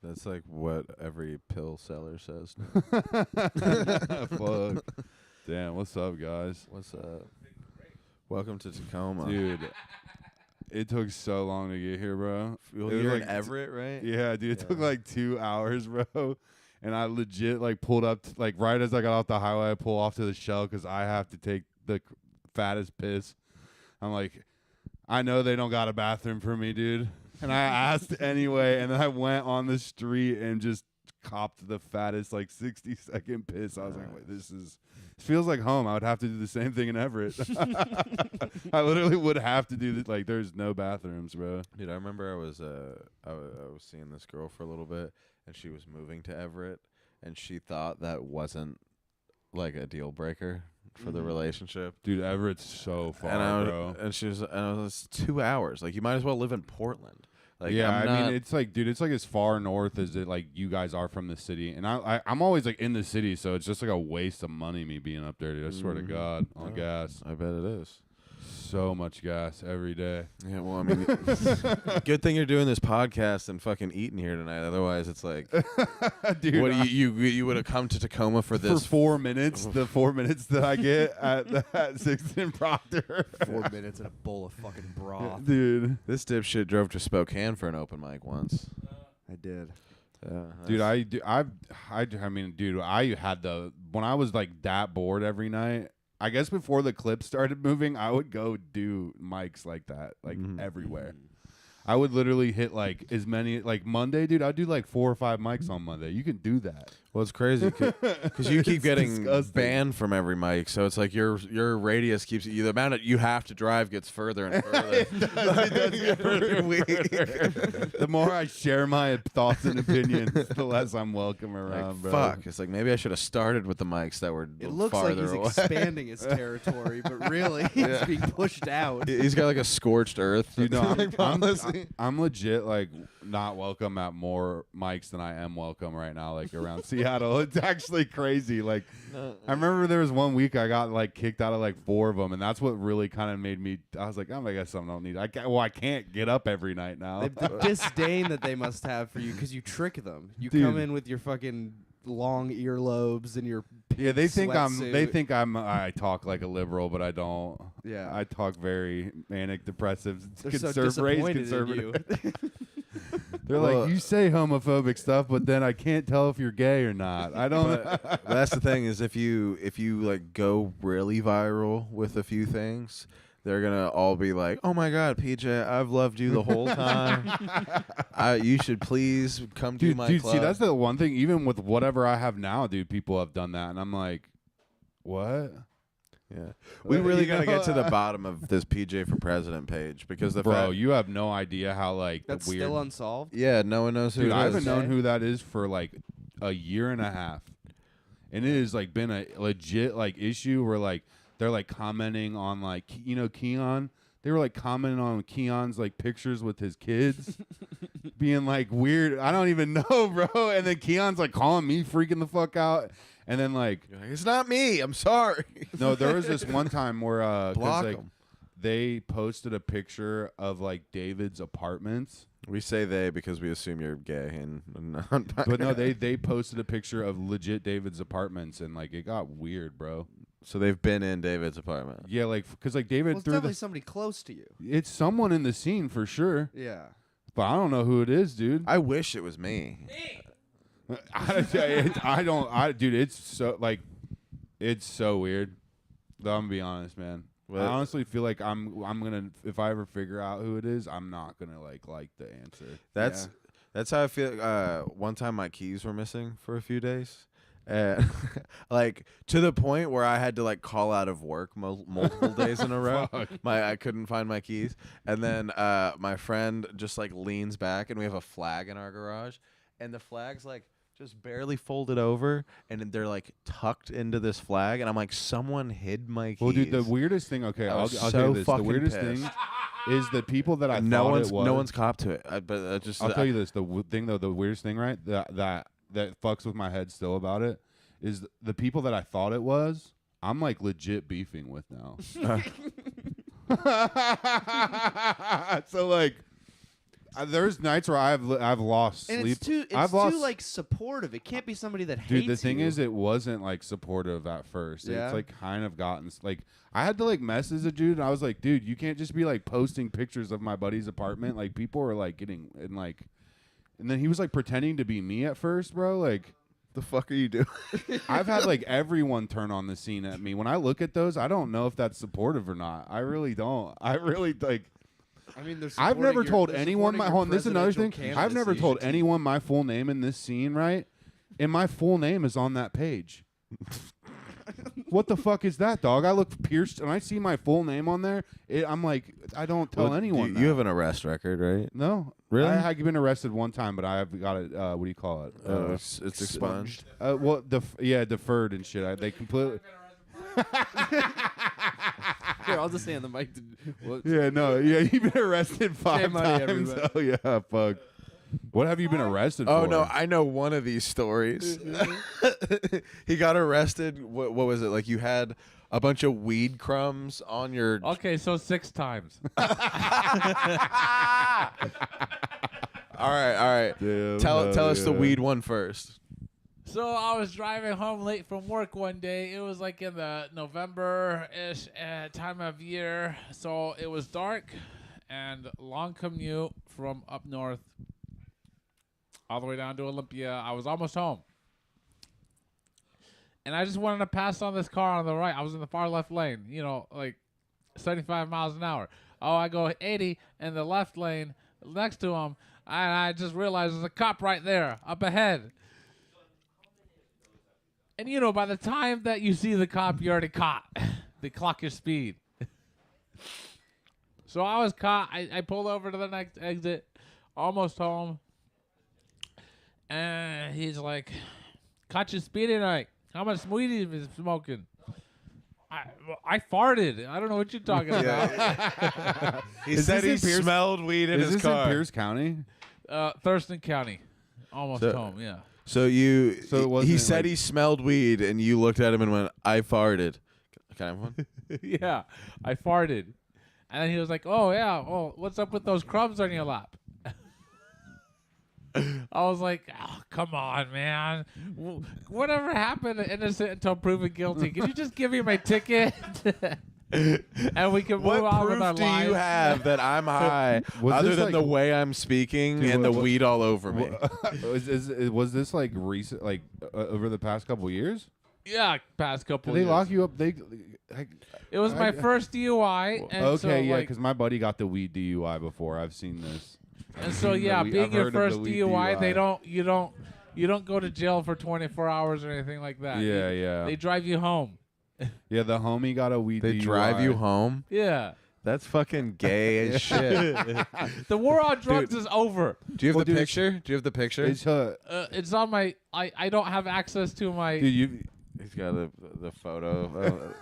That's like what every pill seller says. Fuck. Damn, what's up, guys? What's up? Welcome to Tacoma. Dude, it took so long to get here, bro. Well, It was you're like in Everett, right? Yeah, dude, it took like 2 hours, bro. And I legit like pulled up, like right as I got off the highway, I pull off to the Shell because I have to take the fattest piss. I'm like, I know they don't got a bathroom for me, dude. And I asked anyway, and then I went on the street and just copped the fattest, like 60-second piss. I was like, wait, this feels like home. I would have to do the same thing in Everett. I literally would have to do this. Like, there's no bathrooms, bro. Dude, I remember I was seeing this girl for a little bit, and she was moving to Everett, and she thought that wasn't like a deal breaker for the relationship. Dude, Everett's so far, bro. And she was, and I was 2 hours. Like, you might as well live in Portland. Like, yeah, I mean, it's like, dude, it's like as far north as it like you guys are from the city, and I'm always like in the city, so it's just like a waste of money me being up there, dude. I swear to God, on gas. I bet it is. So much gas every day. Yeah, well, I mean, good thing you're doing this podcast and fucking eating here tonight. Otherwise, it's like, dude, what you would have come to Tacoma for this for 4 minutes? The 4 minutes that I get at Sixth and Proctor. 4 minutes and a bowl of fucking broth. Dude. This dipshit drove to Spokane for an open mic once. I did. Dude, I mean, dude, I had when I was like that bored every night. I guess before the clips started moving, I would go do mics like that, like everywhere. I would literally hit like as many, like Monday, dude, I'd do like 4 or 5 mics on Monday. You can do that. Well, it's crazy because you keep getting disgusting. banned from every mic, so it's like your radius keeps the amount that you have to drive gets further and further. It does get further and further. The more I share my thoughts and opinions, the less I'm welcome around, bro. Fuck, it's like maybe I should have started with the mics that were It looks like farther he's away. expanding his territory, but really he's being pushed out. He's got like a scorched earth. Dude, no, I'm legit like not welcome at more mics than I am welcome right now, like around Seattle. It's actually crazy. Like, I remember there was one week I got like kicked out of like 4 of them, and that's what really kind of made me. I was like, oh, I guess I don't need. I can't get up every night now. The disdain that they must have for you because you trick them. You Dude. come in with your fucking long earlobes and your Yeah, they think sweatsuit. I talk like a liberal, but I don't. Yeah. I talk very manic depressive, They're so disappointed conservative. in you. They're like, you say homophobic stuff, but then I can't tell if you're gay or not. I don't. But that's the thing is if you like go really viral with a few things, they're gonna all be like, "Oh my God, PJ, I've loved you the whole time. You should please come to my club." See, that's the one thing. Even with whatever I have now, dude, people have done that, and I'm like, what? Yeah, we really gotta get to the bottom of this PJ for President page because you have no idea how like That's weird. still unsolved. Yeah, no one knows who. Dude, it I is. haven't known who that is for like a year and a half, and it has like been a legit like issue where like they're like commenting on like Keon. They were like commenting on Keon's like pictures with his kids, being like weird. I don't even know, bro. And then Keon's like calling me freaking the fuck out. And then like it's not me. I'm sorry. No, there was this one time where block like, them. They posted a picture of like David's apartments. We say they because we assume you're gay and not. But no, they posted a picture of legit David's apartments, and like it got weird, bro. So they've been in David's apartment. Yeah, like because like David Well, it's threw definitely somebody close to you. It's someone in the scene for sure, Yeah. but I don't know who it is, dude. I wish it was me. Dude, it's so like, it's so weird. Though I'm gonna be honest, man. Well, I honestly feel like I'm gonna, if I ever figure out who it is, I'm not gonna like the answer. That's how I feel. One time my keys were missing for a few days, and like to the point where I had to like call out of work multiple days in a row. I couldn't find my keys, and then my friend just like leans back, and we have a flag in our garage, and the flag's like just barely folded over, and they're like tucked into this flag, and I'm like, someone hid my keys. Well, dude, the weirdest thing. Okay, I'll tell you this. The weirdest thing is the people that no one's copped to it. I'll tell you this. The thing though, the weirdest thing, right? That fucks with my head still about it is the people that I thought it was. I'm like legit beefing with now. So like, There's nights where I've lost And sleep. it's too like supportive. It can't be somebody that hates Dude, the thing you. is, it wasn't like supportive at first. Yeah. It's like kind of gotten like I had to like message a dude, and I was like, dude, you can't just be like posting pictures of my buddy's apartment. Like people are like getting and then he was like pretending to be me at first, bro. Like, The fuck are you doing? I've had like everyone turn on the scene at me. When I look at those, I don't know if that's supportive or not. I really don't. I really like. I mean, I've never told anyone my whole. This is another thing. I've never told anyone my full name in this scene, right? And my full name is on that page. What the fuck is that, dog? I look pierced and I see my full name on there. I'm like, I don't tell anyone. You have an arrest record, right? No, Really? I have been arrested one time, but I have got it. What do you call it? It's expunged. Well, deferred and shit. They completely. Here, I'll just stand the mic. Yeah, no, yeah, you've been arrested 5 Save money, times. everybody. Oh yeah, fuck. What have you been arrested for? Oh no, I know one of these stories. He got arrested. What was it? Like you had a bunch of weed crumbs on your. Okay, so 6 times. All right. Damn, Tell us the yeah. weed one first. So I was driving home late from work one day. It was like in the November-ish time of year. So it was dark and long commute from up north all the way down to Olympia. I was almost home. And I just wanted to pass on this car on the right. I was in the far left lane, like 75 miles an hour. Oh, I go 80 in the left lane next to him. And I just realized there's a cop right there up ahead. And, by the time that you see the cop, you're already caught. They clock your speed. So I was caught. I pulled over to the next exit, almost home. And he's like, caught you speeding tonight. How much weed have you been smoking? I farted. I don't know what you're talking about. He said he smelled weed in his car. Is this in Pierce County? Thurston County. Almost home, yeah. So it wasn't he said like- he smelled weed, and you looked at him and went, "I farted." Can I have one? Yeah, I farted. And then he was like, oh, yeah, what's up with those crumbs on your lap? I was like, oh, come on, man. Whatever happened to innocent until proven guilty? Can you just give me my ticket? And we can move What on proof with our do lives. you have that I'm high, Was other this than like- the way I'm speaking Dude, and the what- weed all over me? Was this like recent, like over the past couple years? Yeah, past couple Did they years. lock you up? It was my first DUI. And Okay, so, yeah, like, because my buddy got the weed DUI before. I've seen this. and so yeah, I've being your heard of first the weed DUI, you don't go to jail for 24 hours or anything like that. Yeah, yeah. They drive you home. Yeah, the homie got a weed They DUI. drive you home? Yeah. That's fucking gay as shit. The war on drugs is over. Do you have Well, the dude, picture? Do you have the picture? It's on my. I don't have access to my. Dude, He's got the photo.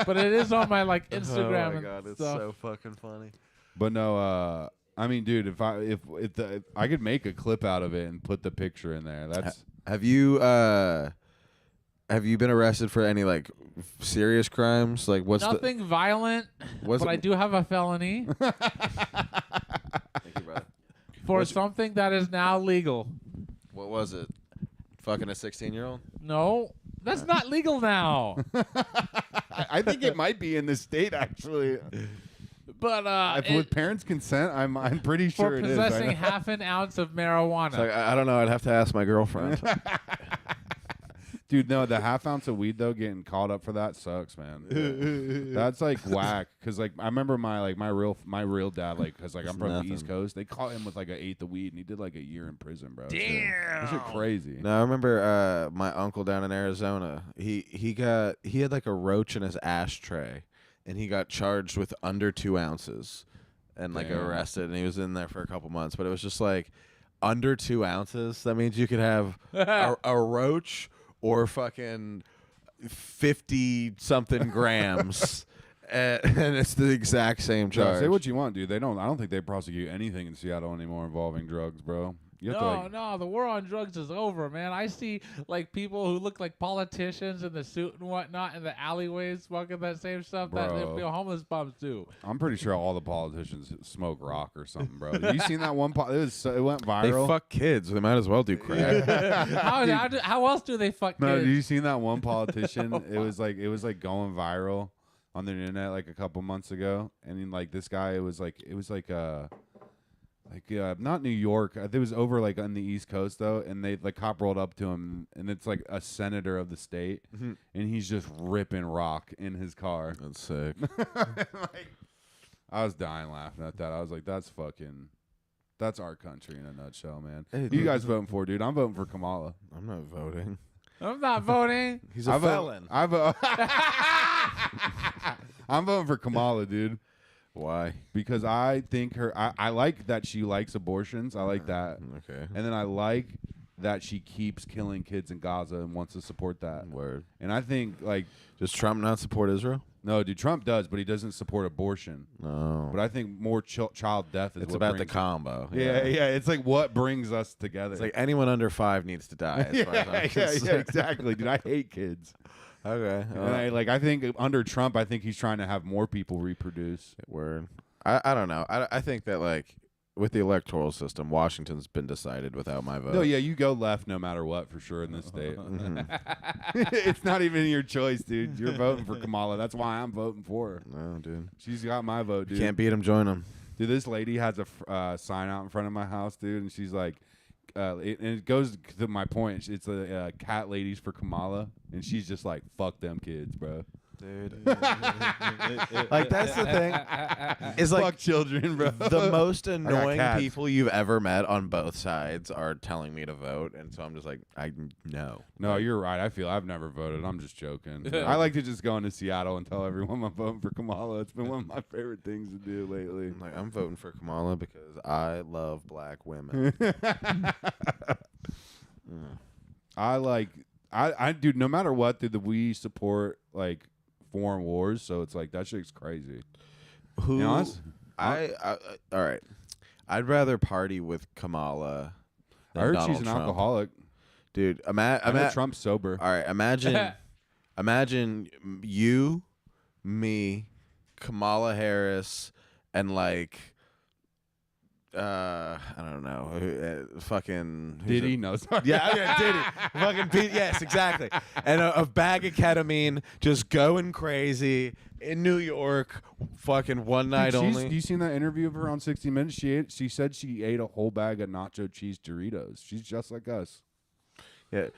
But it is on my Instagram Oh my and god, it's stuff. so fucking funny. but no, I mean, dude, if I could make a clip out of it and put the picture in there, that's Have you been arrested for any serious crimes? Like what's Nothing violent, what's but I do have a felony Thank you, brother. for something that is now legal. What was it? Fucking a 16-year-old? No, that's not legal now. I think it might be in the state actually. But With parents' consent, I'm pretty sure for it is. I possessing know. half an ounce of marijuana. It's I don't know. I'd have to ask my girlfriend. Dude, no, the half ounce of weed though, getting caught up for that sucks, man. That's whack. Cause I remember my real dad, cause I'm from the East Coast. They caught him with an eighth of weed, and he did a year in prison, bro. Damn. That's crazy. No, I remember my uncle down in Arizona. He had a roach in his ashtray, and he got charged with under 2 ounces, and Damn. arrested, and he was in there for a couple months. But it was just under 2 ounces. That means you could have a roach or fucking 50-something grams, and it's the exact same No, charge. say what you want, dude. I don't think they prosecute anything in Seattle anymore involving drugs, bro. You have to, like, No, the war on drugs is over, man. I see like people who look like politicians in the suit and whatnot in the alleyways smoking that same stuff that Bro. the homeless bums do. I'm pretty sure all the politicians smoke rock or something, bro. You seen that one? It went viral. They fuck kids. They might as well do crack. How else do they fuck No, kids? you seen that one politician? It was like going viral on the internet like a couple months ago, and then, like this guy, it was like not New York. It was over like on the East Coast though, and the cop rolled up to him, and it's like a senator of the state, and he's just ripping rock in his car. That's sick. Like, I was dying laughing at that. I was like, that's our country in a nutshell, man. Hey, Who dude. you guys voting for, dude? I'm voting for Kamala. I'm not voting. I'm not voting. He's a felon. I'm voting for Kamala, dude. Why? Because I think I like that she likes abortions. I like that. Okay. And then I like that she keeps killing kids in Gaza and wants to support that. Word. And I think, like, Does Trump not support Israel? no, dude, Trump does, but he doesn't support abortion. No. But I think more child death is It's what about the brings- combo. Yeah, yeah. It's like what brings us together. It's like anyone under 5 needs to die. As far as I'm yeah, concerned. exactly, dude. I hate kids. Okay. And I think under Trump, I think he's trying to have more people reproduce. Word. I don't know. I think that, like, with the electoral system, Washington's been decided without my vote. No, yeah, you go left no matter what for sure in this state. It's not even your choice, dude. You're voting for Kamala. That's why I'm voting for her. No, dude. She's got my vote, dude. Can't beat him, join him. Dude, this lady has a sign out in front of my house, dude, and she's like, and it goes to my point. It's a cat ladies for Kamala, and she's just like, fuck them kids, bro. Dude. Like, that's the thing. Is like Fuck children, bro. the most annoying cats. people you've ever met on both sides are telling me to vote, and so I'm just like, I know. No, you're right. I've never voted. I'm just joking. I like to just go into Seattle and tell everyone I'm voting for Kamala. It's been one of my favorite things to do lately. I'm like, I'm voting for Kamala because I love black women. Dude, no matter what, dude, we support like foreign wars, so it's like that shit's crazy. Who? You know, all right. I'd rather party with Kamala. I Than heard Donald she's an Trump. alcoholic. Dude. I know Trump's sober. All right, imagine you, me, Kamala Harris, and like, I don't know, fucking who's Diddy? it? No, sorry. Yeah, Diddy. Fucking yes, exactly. And a bag of ketamine, just going crazy in New York, fucking one night Dude, only. You seen that interview of her on 60 Minutes? She said she ate a whole bag of nacho cheese Doritos. She's just like us. Yeah.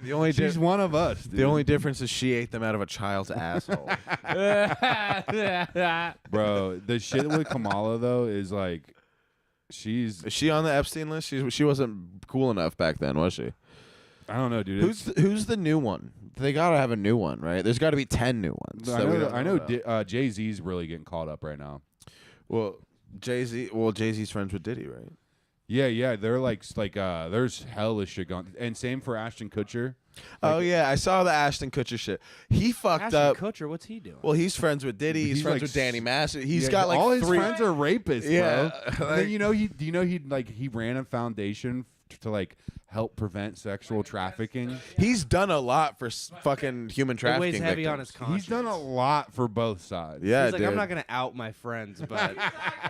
The only She's one of us, dude. the only difference is she ate them out of a child's asshole. Bro, the shit with Kamala though is like, Is she on the Epstein list? She wasn't cool enough back then, was she? I don't know, dude. Who's the new one? They gotta have a new one, right? There's got to be 10 new ones. I know Jay-Z's really getting caught up right now. Well, Jay-Z's friends with Diddy, right? Yeah, they're like there's hellish shit going, and same for Ashton Kutcher. Oh yeah, I saw the Ashton Kutcher shit. He fucked Ashton up. Kutcher, what's he doing? Well, he's friends with Diddy. He's friends like with Danny Master. He's Yeah, got like all his 3 friends are rapists, Yeah, bro. like- And then he ran a foundation to like help prevent sexual trafficking. He's done a lot for fucking human It trafficking. weighs heavy on his victims. conscience. He's done a lot for both sides. Yeah, He's like, dude. I'm not gonna out my friends, but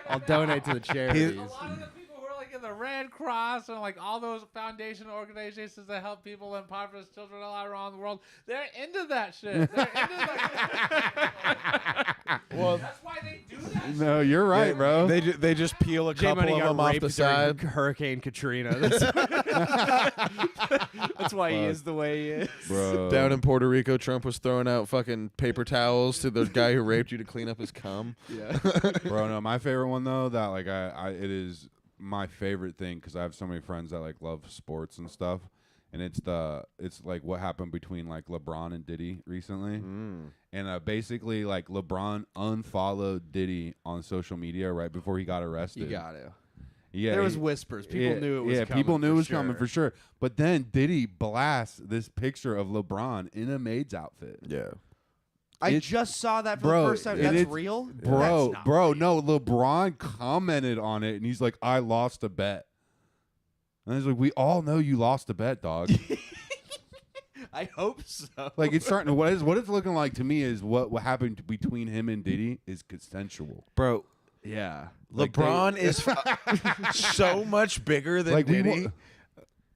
I'll donate to the charities. A lot of the people who are like in the Red Cross and like all those foundation organizations that help people and impoverished children all around the world, they're into that shit. They're into that. Well, that's why they do that. No, you're right, Yeah, bro. They just peel a J couple Money of got them off raped the during side. Hurricane Katrina. That's why he Fuck. is the way he is. Bro. Down in Puerto Rico, Trump was throwing out fucking paper towels to the guy who raped you to clean up his cum. Yeah. Bro, no, my favorite one though, that like it is my favorite thing because I have so many friends that like love sports and stuff, and it's like what happened between like LeBron and Diddy recently, and basically like LeBron unfollowed Diddy on social media right before he got arrested. You got to. Yeah, There was whispers. People knew it was coming. people knew it was for coming sure. for sure. But then Diddy blasts this picture of LeBron in a maid's outfit. Yeah. I It- just saw that for bro, the first time. it That's is- real? Bro, That's not real. no, LeBron commented on it and he's like, I lost a bet. And he's like, we all know you lost a bet, dog. I hope so. Like it's starting. What it's looking like to me is what happened between him and Diddy is consensual, bro. Yeah. Like LeBron is so much bigger than Like, we Diddy.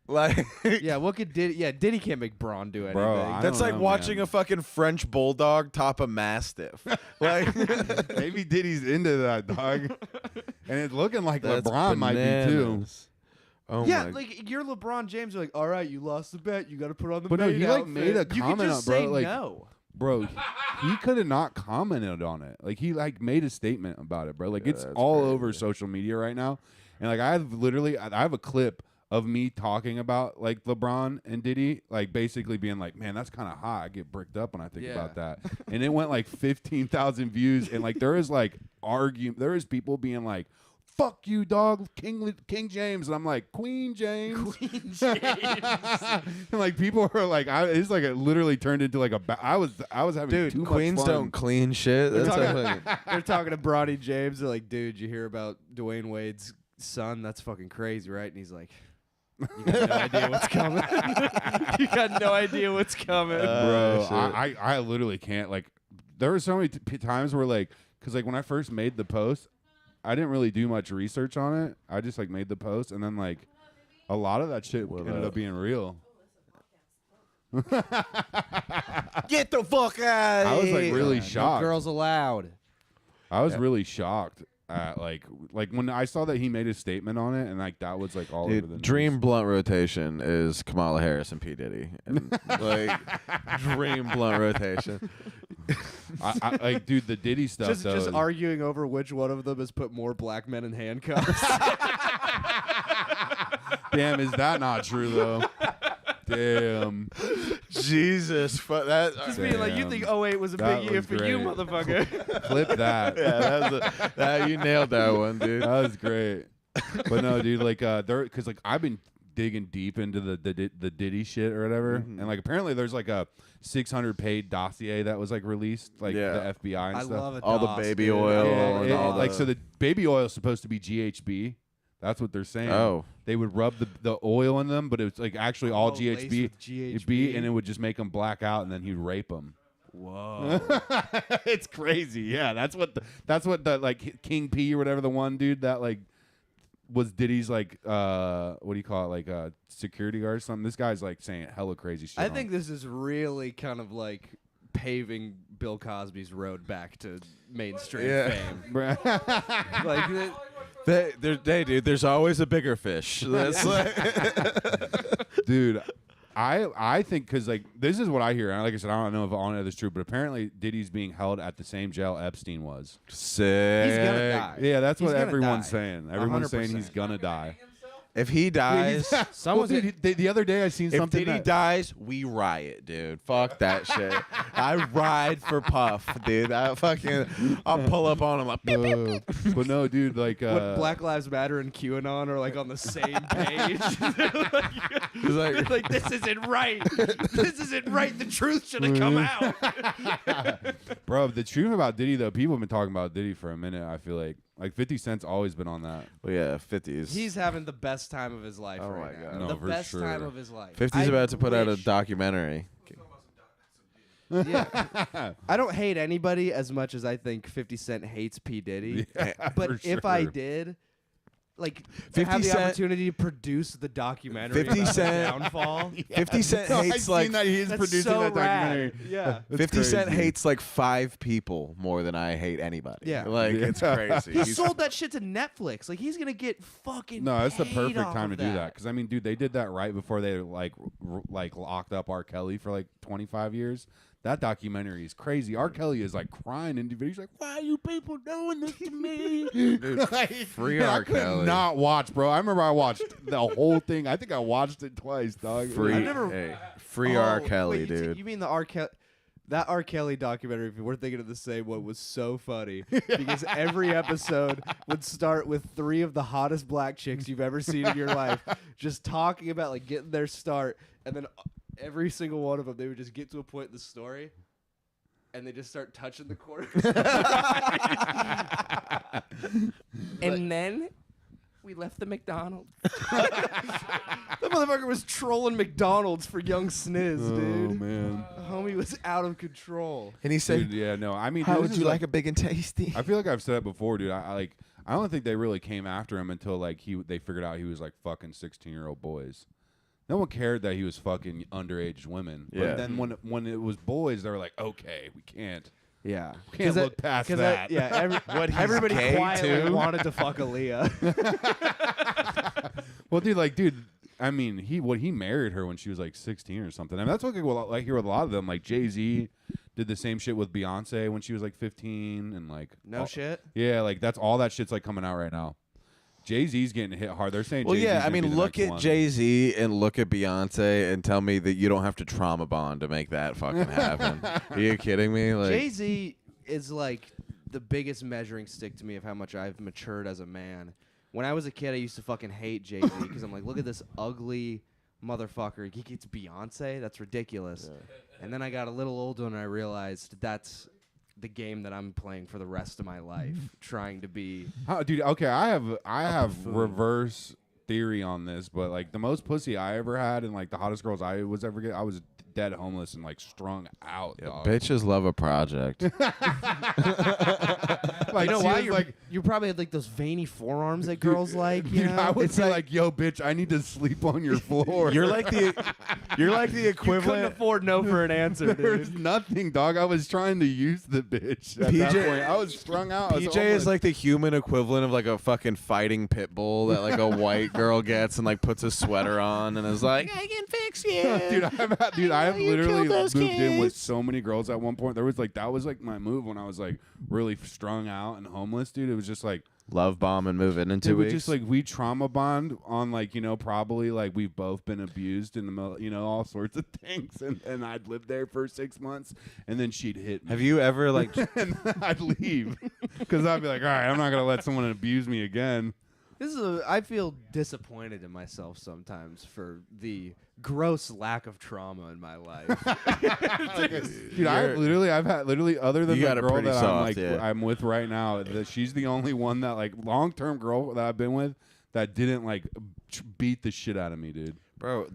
Like, Yeah, what could Diddy? Yeah, Diddy can't make Braun do anything. Bro, I that's don't like know, watching man. a fucking French bulldog top a mastiff. Like, Maybe Diddy's into that, dog. And it's looking like that's LeBron might be too. bananas. Oh Yeah, my like you're LeBron James. You're like, all right, you lost the bet. You got to put on the. But no, maid he like outfit." made a You comment could on, just bro. say Like, no. bro, he could have not commented on it. Like he like made a statement about it, bro. Like Yeah, it's that's all crazy. over social media right now. And like I have a clip of me talking about like LeBron and Diddy, like basically being like, man, that's kind of hot. I get bricked up when I think Yeah. about that. And it went like 15,000 views. And like there is like there is people being like, fuck you, dog, King James. And I'm like, Queen James. Queen James. And like people were like, it's like it literally turned into like I was having Dude, too much Queens fun. don't clean shit. That's They're talking to Bronny James. They're like, dude, you hear about Dwayne Wade's son? That's fucking crazy, right? And he's like, you got no idea what's coming. You got no idea what's coming. Bro, shit. I literally can't. Like, there were so many times where like, because like when I first made the post, I didn't really do much research on it. I just like made the post, and then like a lot of that shit ended up being real. Get the fuck out! I was like really No shocked. girls allowed. I was really shocked at like when I saw that he made a statement on it, and like that was like all over the Dude, news. dream blunt rotation is Kamala Harris and P Diddy. And, like dream blunt rotation. I like, dude, the Diddy stuff Just though. arguing over which one of them has put more black men in handcuffs. Damn, is that not true though? Damn. Jesus, that. Just being like, you Damn. think 08 was a That big year was for you, great. motherfucker. Clip that. Yeah, you nailed that one, dude. That was great. But no, dude, like because like I've been digging deep into the Diddy shit or whatever, and like apparently there's like a 600-page dossier that was like released, like Yeah. the FBI and I stuff. love it. All the baby oil Yeah, and all like the- so the baby oil is supposed to be GHB. That's what they're saying. Oh. They would rub the oil in them, but it was like actually all laced GHB, with GHB. and it would just make them black out, and then he'd rape them. Whoa. It's crazy. Yeah, that's what the like King P or whatever, the one dude that like was Diddy's like what do you call it, like security guard or something. This guy's like saying hella crazy shit. I think this is really kind of like paving Bill Cosby's road back to mainstream Yeah. fame. Like, Dude, there's always a bigger fish. That's like, dude, I think because like this is what I hear, and like I said, I don't know if all of this is true, but apparently Diddy's being held at the same jail Epstein was. sick. he's gonna die. Yeah, that's He's what gonna everyone's die. saying. Everyone's saying he's 100%. gonna die. If he dies, Someone's Well, dude, the other day I seen if something. Diddy that- dies, we riot, dude. Fuck that shit. I ride for Puff, dude. I'll pull up on him like, beep, beep, beep. but no, dude, like when Black Lives Matter and QAnon are like on the same page. He's They're like, like, this isn't right. This isn't right. The truth should have come out. bro, the truth about Diddy though, people have been talking about Diddy for a minute. I feel like 50 Cent's always been on that. well, yeah, 50s. He's having the best time of his life Oh right my now. God. No, The for best sure. time of his life. 50's I about to put out a wish- documentary. Yeah. I don't hate anybody as much as I think 50 Cent hates P. Diddy. Yeah, But for if I sure. did, like, to 50 have the Cent- opportunity to produce the documentary 50 about Cent- the downfall, 50 Cent No, I've hates seen like that he's that's producing so that documentary. rad. Yeah. That's 50 Cent crazy. hates like 5 people more than I hate anybody. Yeah. Like, Yeah. it's crazy. He He's- sold that shit to Netflix. Like, he's going to get fucking No, it's the paid perfect off time to of do that. Because I mean, dude, they did that right before they like locked up R. Kelly for like 25 years. That documentary is crazy. R. Kelly is like crying in the video. He's like, "Why are you people doing this to me?" Dude, Like, free I R. could Kelly. not watch, bro. I remember I watched the whole thing. I think I watched it twice, dog. free, I've never- free R. Kelly, wait, dude. You mean the R. Kelly? That R. Kelly documentary, if we're thinking of the same one, was so funny because every episode would start with 3 of the hottest black chicks you've ever seen in your life, just talking about like getting their start, and then every single one of them, they would just get to a point in the story, and they just start touching the corners. And then We left the McDonald's. That motherfucker was trolling McDonald's for young Sniz, dude. Oh man. The homie was out of control. And he said, Dude, yeah, no. I mean, "How dude, would this you is like a big and tasty?" I feel like I've said it before, dude. I don't think they really came after him until like they figured out he was like fucking 16-year-old boys. No one cared that he was fucking underage women. Yeah. But then when it was boys, they were like, okay, we can't. Yeah. We can't look past that. Everybody gay, quietly too? wanted to fuck Aaliyah. Well, dude, I mean, he married her when she was like 16 or something. I mean, that's what I hear with a lot of them. Like Jay-Z did the same shit with Beyonce when she was like 15, and like No shit. Yeah, like that's all that shit's like coming out right now. Jay-Z's getting hit hard. They're saying, Well, Jay-Z's yeah, I gonna be mean, the look next at one. Jay-Z and look at Beyonce and tell me that you don't have to trauma bond to make that fucking happen. Are you kidding me? Like, Jay-Z is like the biggest measuring stick to me of how much I've matured as a man. When I was a kid, I used to fucking hate Jay-Z because I'm like, look at this ugly motherfucker. He gets Beyonce? That's ridiculous. Yeah. And then I got a little older and I realized that's the game that I'm playing for the rest of my life, trying to be. Dude, okay, I have buffoon. reverse theory on this, but like the most pussy I ever had and like the hottest girls I was ever get, I was dead homeless and like strung out. yeah, dog. bitches love a project. Like, You know she why? was like, You probably had like those veiny forearms that girls like. You dude, know? I would It's be like, yo, bitch, I need to sleep on your floor. You're like the you couldn't equivalent. afford no for an answer, There's dude. nothing, dog. I was trying to use the bitch at that PJ point. I was strung out. I was PJ is homeless. like the human equivalent of like a fucking fighting pit bull that like a white girl gets and like puts a sweater on and is like, "I can fix you." I've you literally killed those moved in with kids. so many girls at one point. There was like that was like my move when I was like really strung out and homeless, dude. It was just like Love bomb and move in 2 it was weeks. just like we trauma bond on like probably like we've both been abused in the middle, all sorts of things, and I'd live there for 6 months, and then she'd hit me. Have you ever like and I'd leave because I'd be like, all right, I'm not gonna let someone abuse me again. I feel disappointed in myself sometimes for the gross lack of trauma in my life. Dude, I've had other than You the got it girl pretty that soft, yeah. I'm with right now, that she's the only one that like long-term girl that I've been with that didn't like beat the shit out of me, dude. Bro,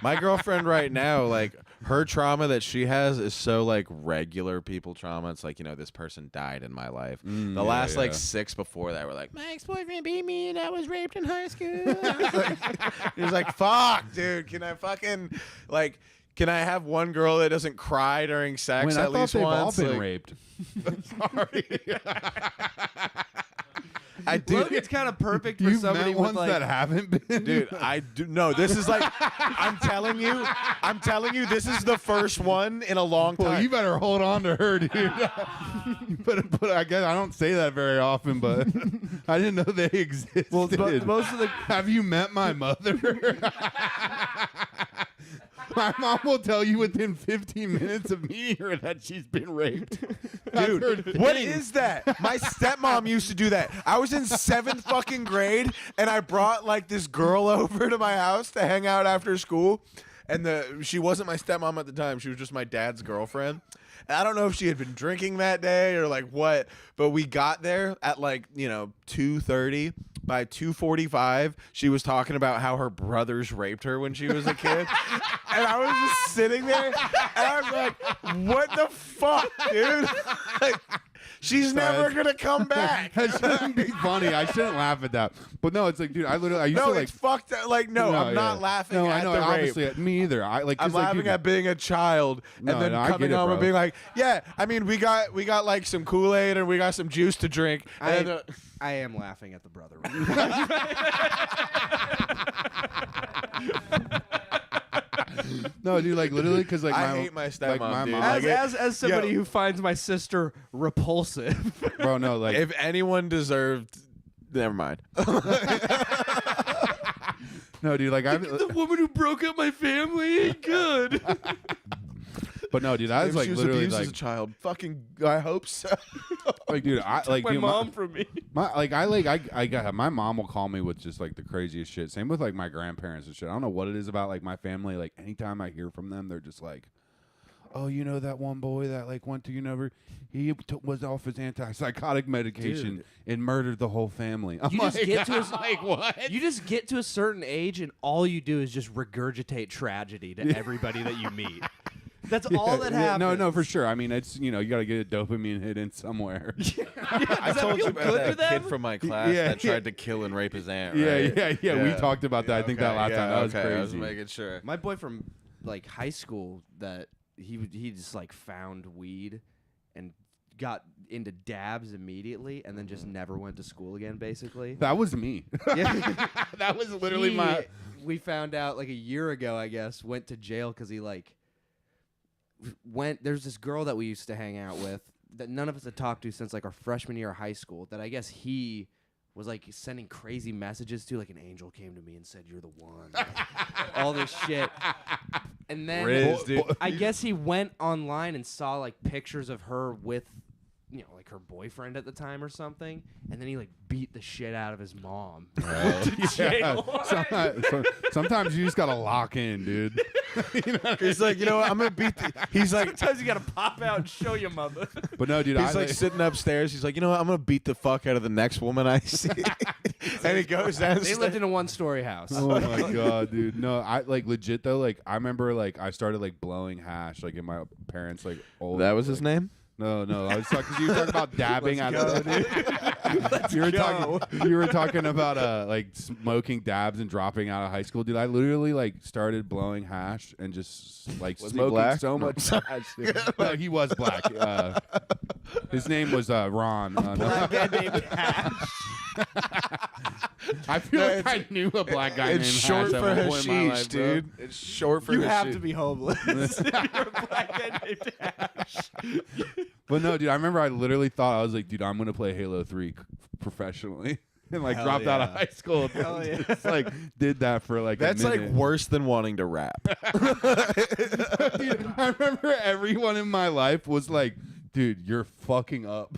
my girlfriend right now, like her trauma that she has is so like regular people trauma. It's like, this person died in my life. The last like 6 before that were like, my ex-boyfriend beat me and I was raped in high school. He was like, fuck, dude, can I have one girl that doesn't cry during sex I at thought least they've once? all been Like, raped. Sorry. I do. Logan's kind of perfect for You've somebody met with ones like. that haven't been, Dude, I do. No, this is like, I'm telling you, this is the first one in a long time. Well, you better hold on to her, dude. but I guess I don't say that very often, but I didn't know they existed. Well, most of the. Have you met my mother? My mom will tell you within 15 minutes of meeting her that she's been raped. Dude, what is that? My stepmom used to do that. I was in 7th fucking grade, and I brought like this girl over to my house to hang out after school, and she wasn't my stepmom at the time. She was just my dad's girlfriend. And I don't know if she had been drinking that day or like what, but we got there at like 2:30. By 2:45, she was talking about how her brothers raped her when she was a kid. And I was just sitting there, and I was like, what the fuck, dude? Like, she's never going to come back. That shouldn't be funny. I shouldn't laugh at that. But no, it's like, dude, I used No, to like. it's fucked up. Like, no, I'm not laughing no, at I know, the rape. obviously, me either. I'm like, laughing dude, at being a child and No, then no, I coming get it, home and bro. being like, yeah, I mean, we got like some Kool-Aid and we got some juice to drink. And then, I am laughing at the brother. No, dude, like literally, because like I hate my stepmom, like, my dude. mom, Like, as somebody yo. who finds my sister repulsive. bro, no, like if anyone deserved, never mind. no, dude, like I. The woman who broke up my family ain't good. But no, dude, I was Maybe like she was literally abused like, as a child. Fucking, I hope so. like, dude, I like my dude, mom from me. I got my mom will call me with just like the craziest shit. Same with like my grandparents and shit. I don't know what it is about like my family. Like anytime I hear from them, they're just like, oh, you know that one boy that like went to he was off his antipsychotic medication Dude. and murdered the whole family. I'm You just like, get to a, like what? You just get to a certain age, and all you do is just regurgitate tragedy to everybody that you meet. That's all that happens. No, for sure. I mean, it's you got to get a dopamine hit in somewhere. I told you about that them? kid from my class that tried to kill and rape his aunt. Right? Yeah. We talked about that. I think that last time. That was crazy. I was making sure. My boy from like high school, that he just like found weed and got into dabs immediately, and then just never went to school again. Basically, That was me. yeah. That was literally my. We found out like a year ago, I guess, went to jail because he like went. There's this girl that we used to hang out with that none of us had talked to since like our freshman year of high school. That I guess he was like sending crazy messages to. Like an angel came to me and said, "You're the one." Like, all this shit. And then Riz, dude. I guess he went online and saw like pictures of her with, like her boyfriend at the time or something, and then he like beat the shit out of his mom. Sometimes you just gotta lock in, dude. He's like, you know what? I'm gonna beat. He's like, Sometimes you gotta pop out and show your mother. But no, dude. he's like sitting upstairs. He's like, you know what? I'm gonna beat the fuck out of the next woman I see. And he goes downstairs. They lived in a one-story house. Oh my god, dude. No, I like legit though. Like I remember, like I started like blowing hash, like in my parents' like old. That was his name. No, I was talking because you were talking about dabbing out of Let's you were go. you were talking about like smoking dabs and dropping out of high school, dude. I literally like started blowing hash and just like Was he smoking black? so No. much hash. Dude. No, he was black. His name was Ron. Black guy named Hash. I feel like I knew a black guy It's named short Hash for at one point in my hashish, life, bro. dude. It's short for You hashish. have to be homeless if you're a black guy named Hash. But no, dude, I remember I literally thought, I was like, dude, I'm going to play Halo 3 professionally. And like Hell dropped out of yeah. high school. Hell yeah. Just like did that for like That's a like minute. worse than wanting to rap. Dude, I remember everyone in my life was like, dude, you're fucking up.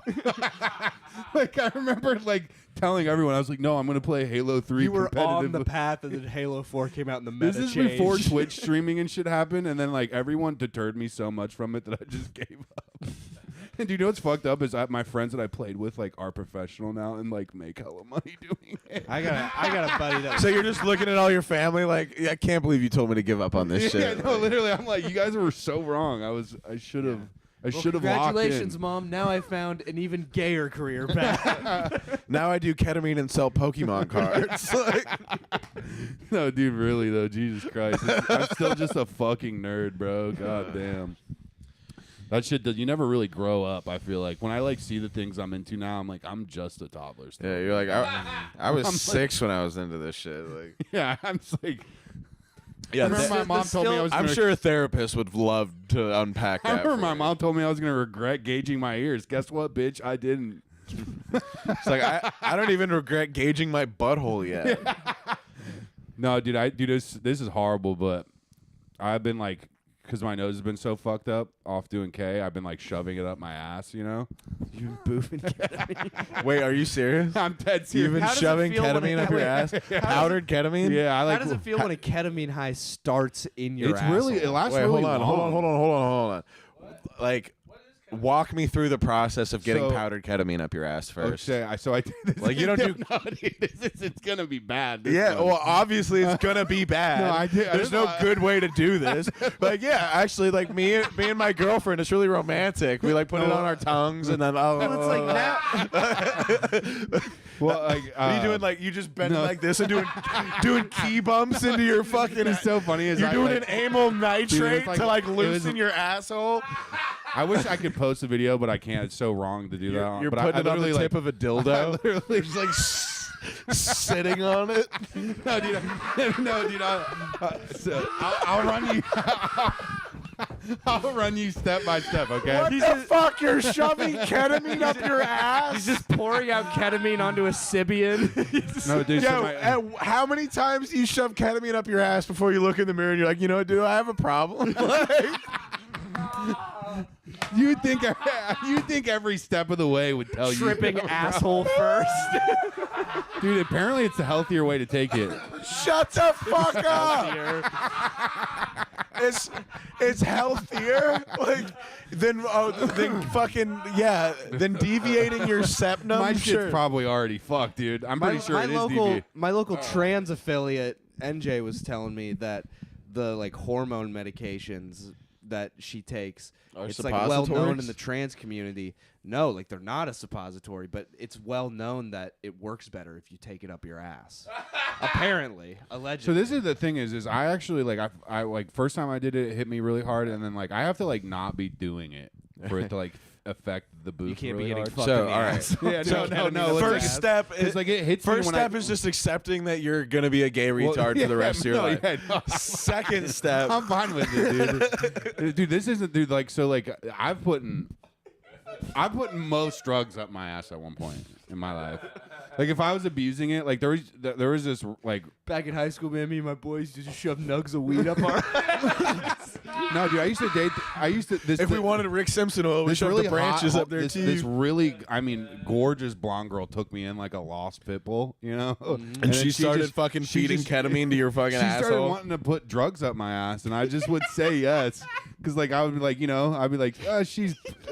Like I remember like telling everyone, I was like, no, I'm going to play Halo 3 You were on the competitively. path, and then Halo 4 came out, and the meta This is changed. before Twitch streaming and shit happened, and then like everyone deterred me so much from it that I just gave up. And do you know what's fucked up is my friends that I played with like are professional now and like make hella money doing it. I got a buddy that. So you're just looking at all your family like, I can't believe you told me to give up on this Yeah, shit. no, literally, I'm like, you guys were so wrong. I should have locked in. Congratulations, Mom. Now I found an even gayer career path. Now I do ketamine and sell Pokemon cards. Like, No, dude, really though, Jesus Christ, I'm still just a fucking nerd, bro. God damn. That shit, you never really grow up. I feel like when I like see the things I'm into now, I'm like, I'm just a toddler. Still. yeah, you're like, I was I'm like- 6 when I was into this shit. Like, Yeah, I'm just like. yeah, I remember my mom told me I was. I'm gonna, sure a therapist would love to unpack that. I remember for my you. mom told me I was gonna regret gauging my ears. Guess what, bitch? I didn't. It's like I don't even regret gauging my butthole yet. No, dude, this is horrible, but I've been like, because my nose has been so fucked up off doing K, I've been like shoving it up my ass, you know? You boofing ketamine. Wait, are you serious? I'm dead You've serious. been How does it shoving feel when ketamine it- up your wait, ass? Powdered ketamine? Yeah, I like. How does it feel when a ketamine high starts in your It's really, it asshole? lasts Wait, really hold on, long. hold on. Like, walk me through the process of getting So- powdered ketamine up your ass first. Okay, so I did this. Like, you don't do- No, dude, it's gonna be bad. this Yeah, one. well, obviously it's gonna be bad. No, I did- I There's didn't no know- good way to do this. Like, yeah, actually, like me and my girlfriend, it's really romantic. We like put it on our tongues and then Well, it's like now. Well, like, What are you doing? Like you just bending no. like this and doing key bumps into your fucking. It's so funny. Is You're I, doing like, an amyl nitrate like- to like it was- loosen your asshole. I wish I could post a video, but I can't. It's so wrong to do that. You're but putting I it on the literally, tip of a dildo. I literally Just like sitting on it. no, dude. No, dude. So I'll run you. I'll run you step by step. Okay. What the fuck? You're shoving ketamine up your ass? He's just pouring out ketamine onto a Sibian. No, dude. Yo, so my, how many times do you shove ketamine up your ass before you look in the mirror and you're like, you know what, dude, I have a problem? Like, You think every step of the way would tell you. Tripping asshole first. Dude, apparently it's the healthier way to take it. Shut the fuck up. It's healthier than deviating your septum. My shit's probably already fucked, dude. I'm pretty sure it is DV. My local trans affiliate, NJ, was telling me that the hormone medications that she takes, it's well known in the trans community. No, they're not a suppository, but it's well known that it works better if you take it up your ass. Apparently, allegedly. So this is the thing is I actually I first time I did it, it hit me really hard, and then I have to not be doing it for it to affect the booth. You can't really be getting hard. fucked So, in the all right. ass. Yeah, no. First step is it hits First me when step is just accepting that you're gonna be a gay retard for the rest of your life. Yeah, no. Second step, I'm fine with it, dude. Dude, this isn't, dude. I've put most drugs up my ass at one point in my life. If I was abusing it, there was this Back in high school, man, me and my boys used to shove nugs of weed up our. No, dude. I used to date. if we wanted Rick Simpson oil, we this shoved really the branches hot, up their this teeth. really, gorgeous blonde girl took me in like a lost pit bull, you know. And then she started fucking feeding ketamine to your fucking She started asshole. wanting to put drugs up my ass, and I just would say yes, because I would be I'd be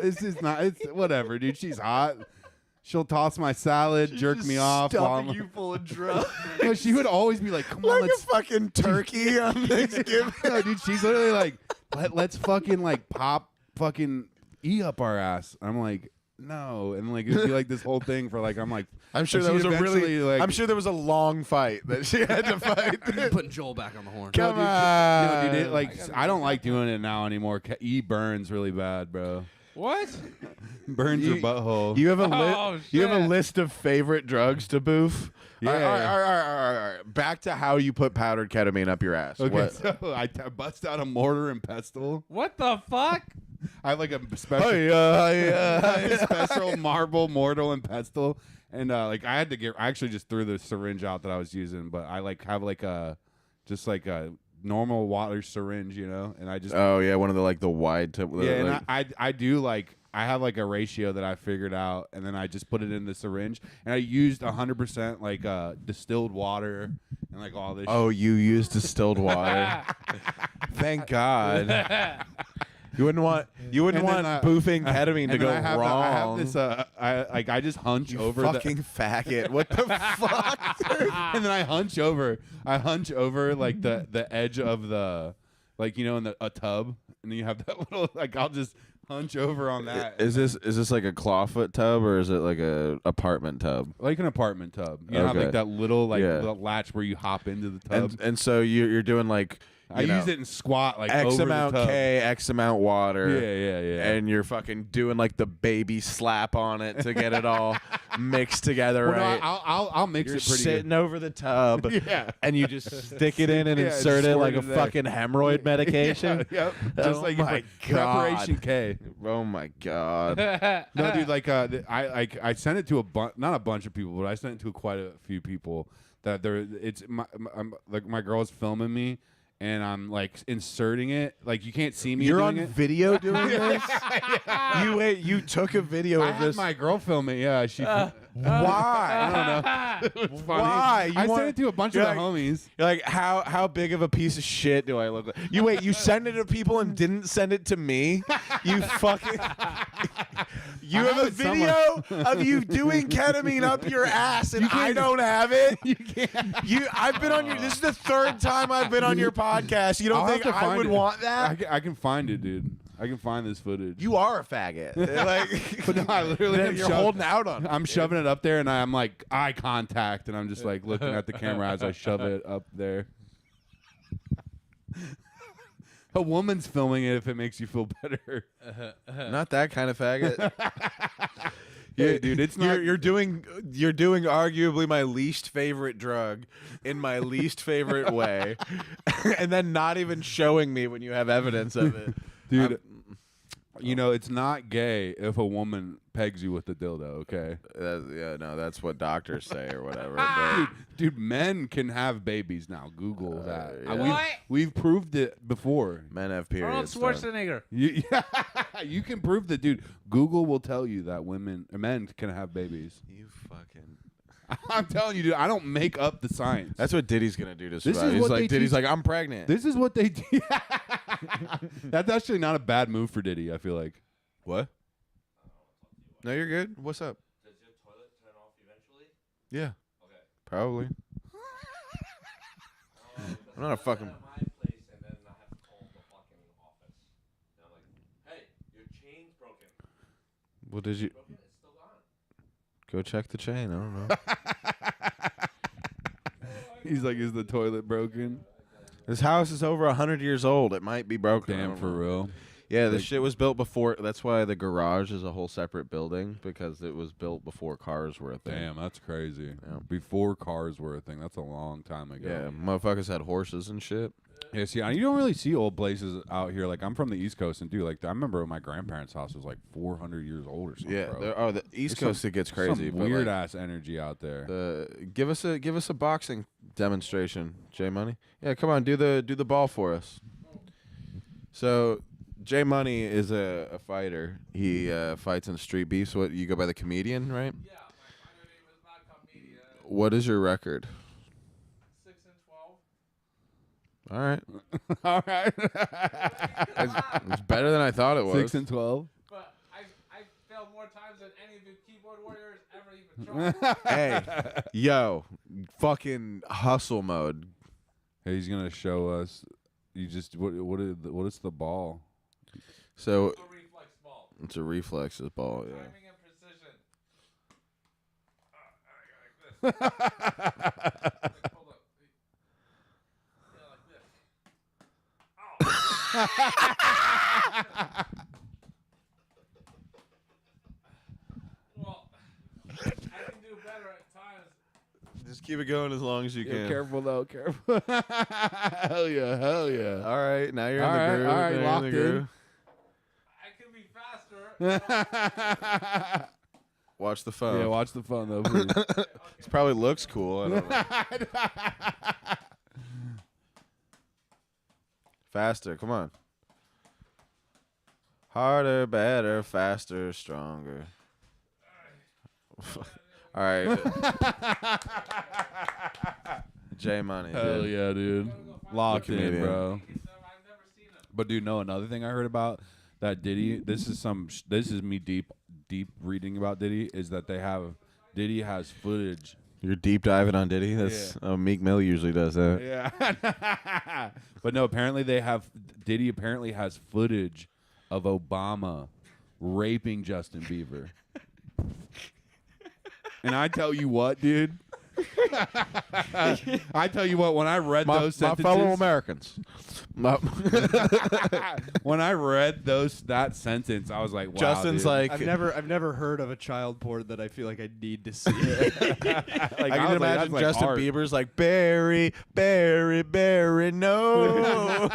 this is not, it's whatever, dude. She's hot. She'll toss my salad, jerk me off. Stuffing you full of drugs. No, she would always be like, "Come on, Like let's." a fucking turkey on Thanksgiving. No, dude, she's literally let's fucking pop fucking up our ass. I'm like, no, and it'd be this whole thing for I'm sure and that was she'd a really. eventually, I'm sure there was a long fight that she had to fight. Putting Joel back on the horn. Come No, on, dude, I don't like doing it now anymore. E burns really bad, bro. What? Burns your butthole. You have a Oh, you have a shit. list of favorite drugs to boof. Yeah. All right. Back to how you put powdered ketamine up your ass. Okay, What? so I bust out a mortar and pestle. What the fuck? I have a special, special marble mortar and pestle, and I had to get. I actually just threw the syringe out that I was using, but I have a normal water syringe, you know, and I just Oh yeah, one of the wide tip. yeah, and I do I have a ratio that I figured out, and then I just put it in the syringe, and I used 100% distilled water and all this. Oh, you used distilled water. Thank God. You wouldn't want boofing ketamine to go wrong. I have this. I just hunch over fucking faggot. What the fuck? and then I hunch over. The edge of the in a tub, and then you have that little I'll just hunch over on that. Is this like a clawfoot tub or is it like a apartment tub? Like an apartment tub. You know, Okay. have that little Yeah. little latch where you hop into the tub. And so you're doing I use it in squat X over amount the tub. K, X amount water. Yeah. And you're fucking doing the baby slap on it to get it all mixed together, Well, no, right? I'll mix You're it pretty sitting good. over the tub, Yeah. and you just stick it in and Yeah, insert it like squirt a it there. fucking hemorrhoid medication. Yeah, yep. Just Oh like my Preparation God. K. Oh my God. No, dude, I sent it to not a bunch of people, but I sent it to quite a few people that my girl's filming me. And I'm inserting it. You can't see me. You're doing on it. video doing this? You took a video I of had this. my girl film it. Yeah, she. Why? I don't know. It was funny. Why? You I want- sent it to a bunch of you're the homies. You're like, how big of a piece of shit do I look like? You send it to people and didn't send it to me? You fucking. You I have have a it video of you doing ketamine up your ass and I don't have it? You can't. I've been on your. This is the third time I've been on your podcast. You don't I'll think have to I find would it. want that? I can find it, dude. I can find this footage. You are a faggot. But no, I literally am you're holding out on. I'm shoving it up there, and I'm eye contact, and I'm just looking at the camera as I shove it up there. A woman's filming it if it makes you feel better. Not that kind of faggot. Yeah, dude, it's not. You're doing arguably my least favorite drug in my least favorite way, and then not even showing me when you have evidence of it, Dude, it's not gay if a woman pegs you with a dildo, okay? That's what doctors say or whatever. Dude, men can have babies now. Google that. yeah. What? We've proved it before. Men have Arnold periods. Schwarzenegger. Yeah. You can prove that, dude. Google will tell you that men can have babies. You fucking. I'm telling you, dude. I don't make up the science. That's what Diddy's gonna do to This survive. is He's what like they Diddy's teach- like, I'm pregnant. This is what they do. That's actually not a bad move for Diddy, I feel like. What? No, you're good. What's up? Does your toilet turn off eventually? Yeah. Okay. Probably. I'm not a fucking. At my place, and then I have to call the fucking office. And I'm like, hey, your chain's broken. Well, did you Broken? It's still gone. go check the chain? I don't know. He's like, is the toilet broken? This house is over 100 years old. It might be broken. I Damn, don't for know. real. Yeah, this Like- shit was built before. That's why the garage is a whole separate building, because it was built before cars were a thing. Damn, that's crazy. Yeah. Before cars were a thing. That's a long time ago. Yeah, motherfuckers had horses and shit. Yeah, see, you don't really see old places out here. Like, I'm from the East Coast, and dude, like, I remember my grandparents' house was like 400 years old or something. Yeah. bro. The East There's Coast it gets crazy. Some but weird like, ass energy out there. give us a boxing demonstration, J Money. Yeah, come on, do the ball for us. So, J Money is a fighter. He fights in street beefs. What, you go by the comedian, right? Yeah, my fighter name is not comedian. What is your record? 6-12. All right, All right. it's better than I thought it was. 6 and 12. But I failed more times than any of the keyboard warriors ever even tried. Hey, yo, fucking hustle mode. Hey, he's gonna show us. You just what is the ball? So A reflex ball. it's a reflexes ball. Yeah. Timing and precision. Like this. Like, hold up. Yeah, like this. Well, I can do better at times. Just keep it going as long as you can. Careful though, careful. Hell yeah, hell yeah. All right, now you're All in the right, groove. all right, now you're locked in the groove. I can be faster. Watch the phone. Yeah, watch the phone though, please. This probably looks cool. I don't know. Faster, come on. Harder, better, faster, stronger. All right. J Money. Hell dude. yeah, dude. Locked in, comedian. bro. I've never seen him. But dude, no, another thing I heard about that Diddy. This is me deep reading about Diddy is that Diddy has footage. You're deep diving on Diddy. That's Meek Mill usually does that. Yeah. But no, apparently Diddy apparently has footage of Obama raping Justin Bieber. And I tell you what, dude. I tell you what, when I read those My sentences, fellow Americans. when I read that sentence, I was like, wow, Justin's dude. like, I've never heard of a child porn that I feel like I need to see. Like, I was can like, imagine that's like Justin art. Bieber's like, Barry, no.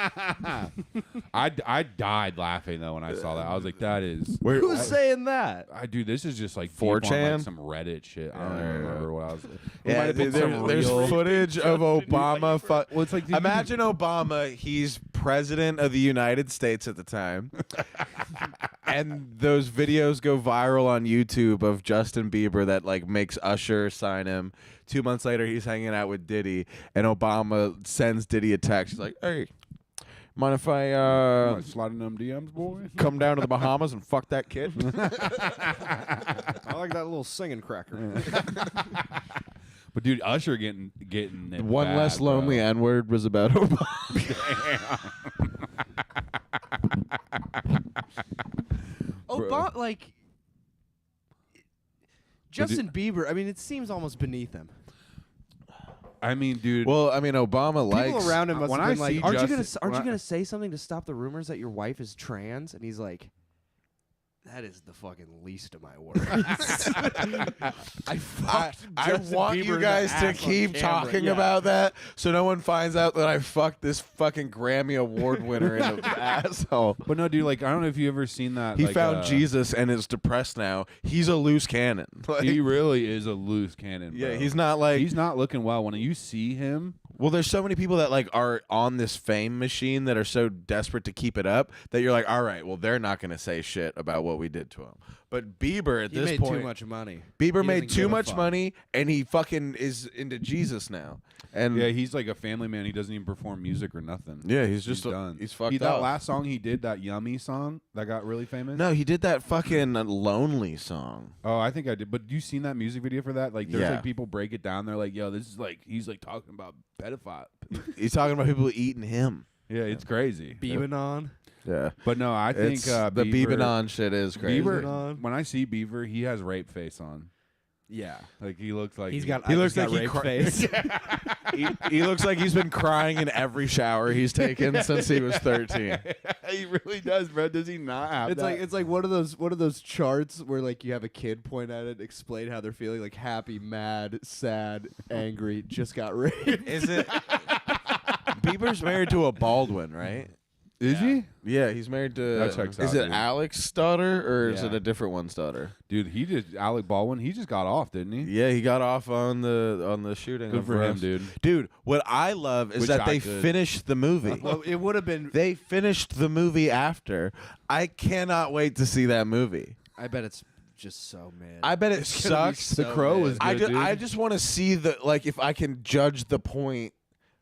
I died laughing though when I saw that. I was like, that is. Who's saying that? I do. This is just like deep 4chan? on, like, some Reddit shit. I don't even remember what I was. We might Yeah, have put some there's real- footage of Obama. Well, it's like dude, Imagine Obama. He's president of the United States at the time, and those videos go viral on YouTube of Justin Bieber that like makes Usher sign him. 2 months later, he's hanging out with Diddy, and Obama sends Diddy a text. He's like, "Hey, mind if I sliding them DMs, boy. come down to the Bahamas and fuck that kid?" I like that little singing cracker. But dude, Usher getting it One bad, less bro. lonely N-word was about Obama. Obama, like Justin Bieber. I mean, it seems almost beneath him. I mean, dude. Well, I mean, Obama likes. People around him must when have I been like, see "Aren't Justin- you when I- gonna say something to stop the rumors that your wife is trans?" And he's like, "That is the fucking least of my worries." I Justin want Bieber you in the guys to ass on keep camera. talking Yeah. about that so no one finds out that I fucked this fucking Grammy Award winner in the asshole. But no, dude. Like, I don't know if you ever seen that. He like, found Jesus and is depressed now. He's a loose cannon. Like, He really is a loose cannon. yeah, bro. he's not like He's not looking well. When you see him, Well, there's so many people that like are on this fame machine that are so desperate to keep it up that you're like, all right, well, they're not going to say shit about what we did to him. But Bieber at He this made point, too much money. Bieber He made doesn't too give a much fuck. money, and he fucking is into Jesus now. And Yeah, he's like a family man. He doesn't even perform music or nothing. yeah, he's just done. he's fucked That up. last song he did, that Yummy song that got really famous. No, he did that fucking lonely song. Oh, I think I did. But you seen that music video for that? Like, there's Yeah. like people break it down. They're like, "Yo, this is like he's like talking about pedophile." He's talking about people eating him. Yeah, it's crazy. Beabanon. Yeah, But no, I think it's, the Bieber shit is crazy. Bieber. When I see Beaver, he has rape face on. Yeah. Like he looks like He looks looks like like he rape face. he looks like he's been crying in every shower he's taken since he was 13. he really does, bro. Does he not have It's like one of those charts where like you have a kid point at it, explain how they're feeling, like happy, mad, sad, angry, just got raped. Is it? Bieber's married to a Baldwin, right? Is he? Yeah, he's married to. That checks is out, it dude. Alex's daughter or is Yeah. it a different one's daughter? Dude, he just Alec Baldwin. He just got off, didn't he? Yeah, he got off on the shooting. Good of for him, Russ. dude. Dude, what I love is Wish that I they could. finished the movie. Well, it would have been. They finished the movie after. I cannot wait to see that movie. I bet it's just so mad. I bet it It's gonna be sucks. so The Crow mad. was good, dude. I just want to see the like if I can judge the point.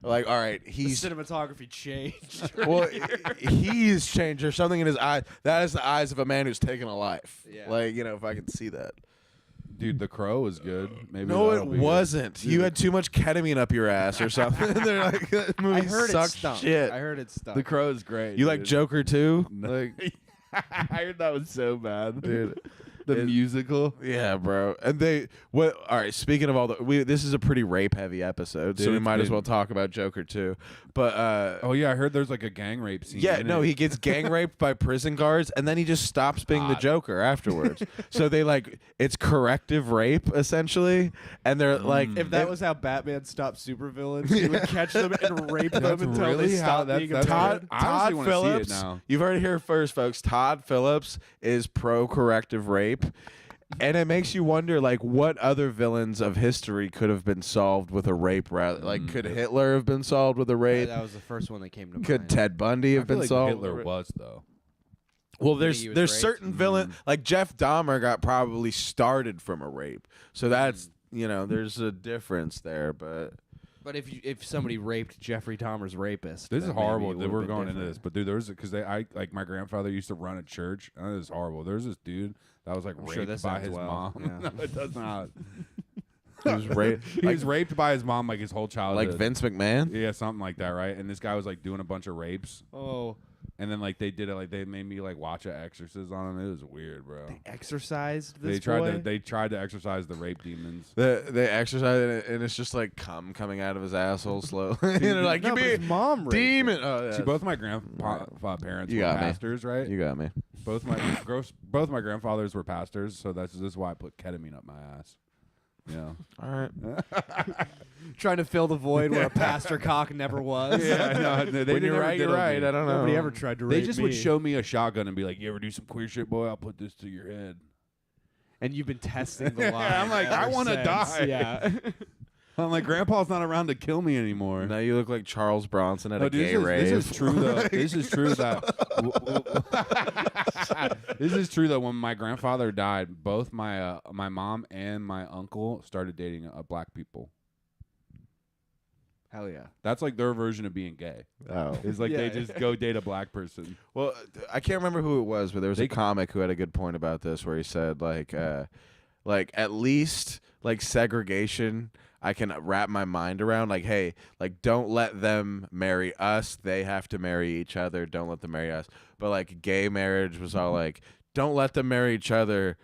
Like, all right, The he's cinematography changed. well, he's changed. There's something in his eye. That is the eyes of a man who's taken a life. Yeah. Like, you know, if I can see that. Dude, The Crow was good. Maybe No, that'll it be good. wasn't. You had too much ketamine up your ass or something. They're like, that movie I heard it sucks stunk. shit. I heard it stunk. The Crow is great. You like dude. Joker too? No. Like, I heard that was so bad, dude. The It- musical. Yeah, bro. And they what? All right. Speaking of all the, this is a pretty rape heavy episode, so Dude, we might as dude. well talk about Joker too. But Oh yeah, I heard there's like a gang rape scene. yeah, in no, it. he gets gang raped by prison guards, and then he just stops being the God. Joker afterwards. So they like it's corrective rape essentially, and they're like, If that was how Batman stopped supervillains, he would catch them and rape them That's until really they how stopped that's- being that's a how- villain. I honestly wanna see it Phillips. now. You've heard it here first, folks. Todd Phillips is pro corrective rape. And it makes you wonder, like, what other villains of history could have been solved with a rape? Rather, like, could Hitler have been solved with a rape? That was the first one that came to Could mind. Ted Bundy I have feel been like solved? Hitler with a rape? was though. Well, think he was there's raped? certain villain like Jeff Dahmer got probably started from a rape, so that's there's a difference there. But But if somebody raped Jeffrey Dahmer's rapist, This then is maybe horrible it that would've we're been going into different. this, but dude, there's because I like my grandfather used to run a church. And this is horrible. There's this dude that was like I'm sure raped this by ends his well. mom. Yeah. No, it does not. he was raped, He was raped by his mom like his whole childhood. like Vince McMahon. Yeah, something like that, right? And this guy was like doing a bunch of rapes, Oh, and then like they did it like they made me like watch an exorcist on him. It was weird, bro. exorcised this They tried boy? to they tried to exorcise the rape demons. They exercise and it's just like cum coming out of his asshole slowly. and they're like, no, you but be his mom raped demon. him. Oh, yeah. See, both my grandpa parents You were got me. pastors, right? You got me. Both my grandfathers were pastors, so this is why I put ketamine up my ass. You know. All right. Trying to fill the void where a pastor cock never was. Yeah, no, they When you're right, you're right. I don't know. Nobody ever tried to rape They just me. would show me a shotgun and be like, "You ever do some queer shit, boy? I'll put this to your head." And you've been testing the line. I'm like, I ever wanna since. die. Yeah. I'm like, Grandpa's not around to kill me anymore. Now you look like Charles Bronson at a dude, gay rave. this is true though. This is true that this is true that when my grandfather died, both my my mom and my uncle started dating black people. Hell yeah. That's like their version of being gay. Oh. It's like Yeah. they just go date a black person. Well, I can't remember who it was, but there was a comic who had a good point about this, where he said like at least like segregation, I can wrap my mind around. Like, hey, like don't let them marry us; they have to marry each other. Don't let them marry us. But like gay marriage was all like, don't let them marry each other,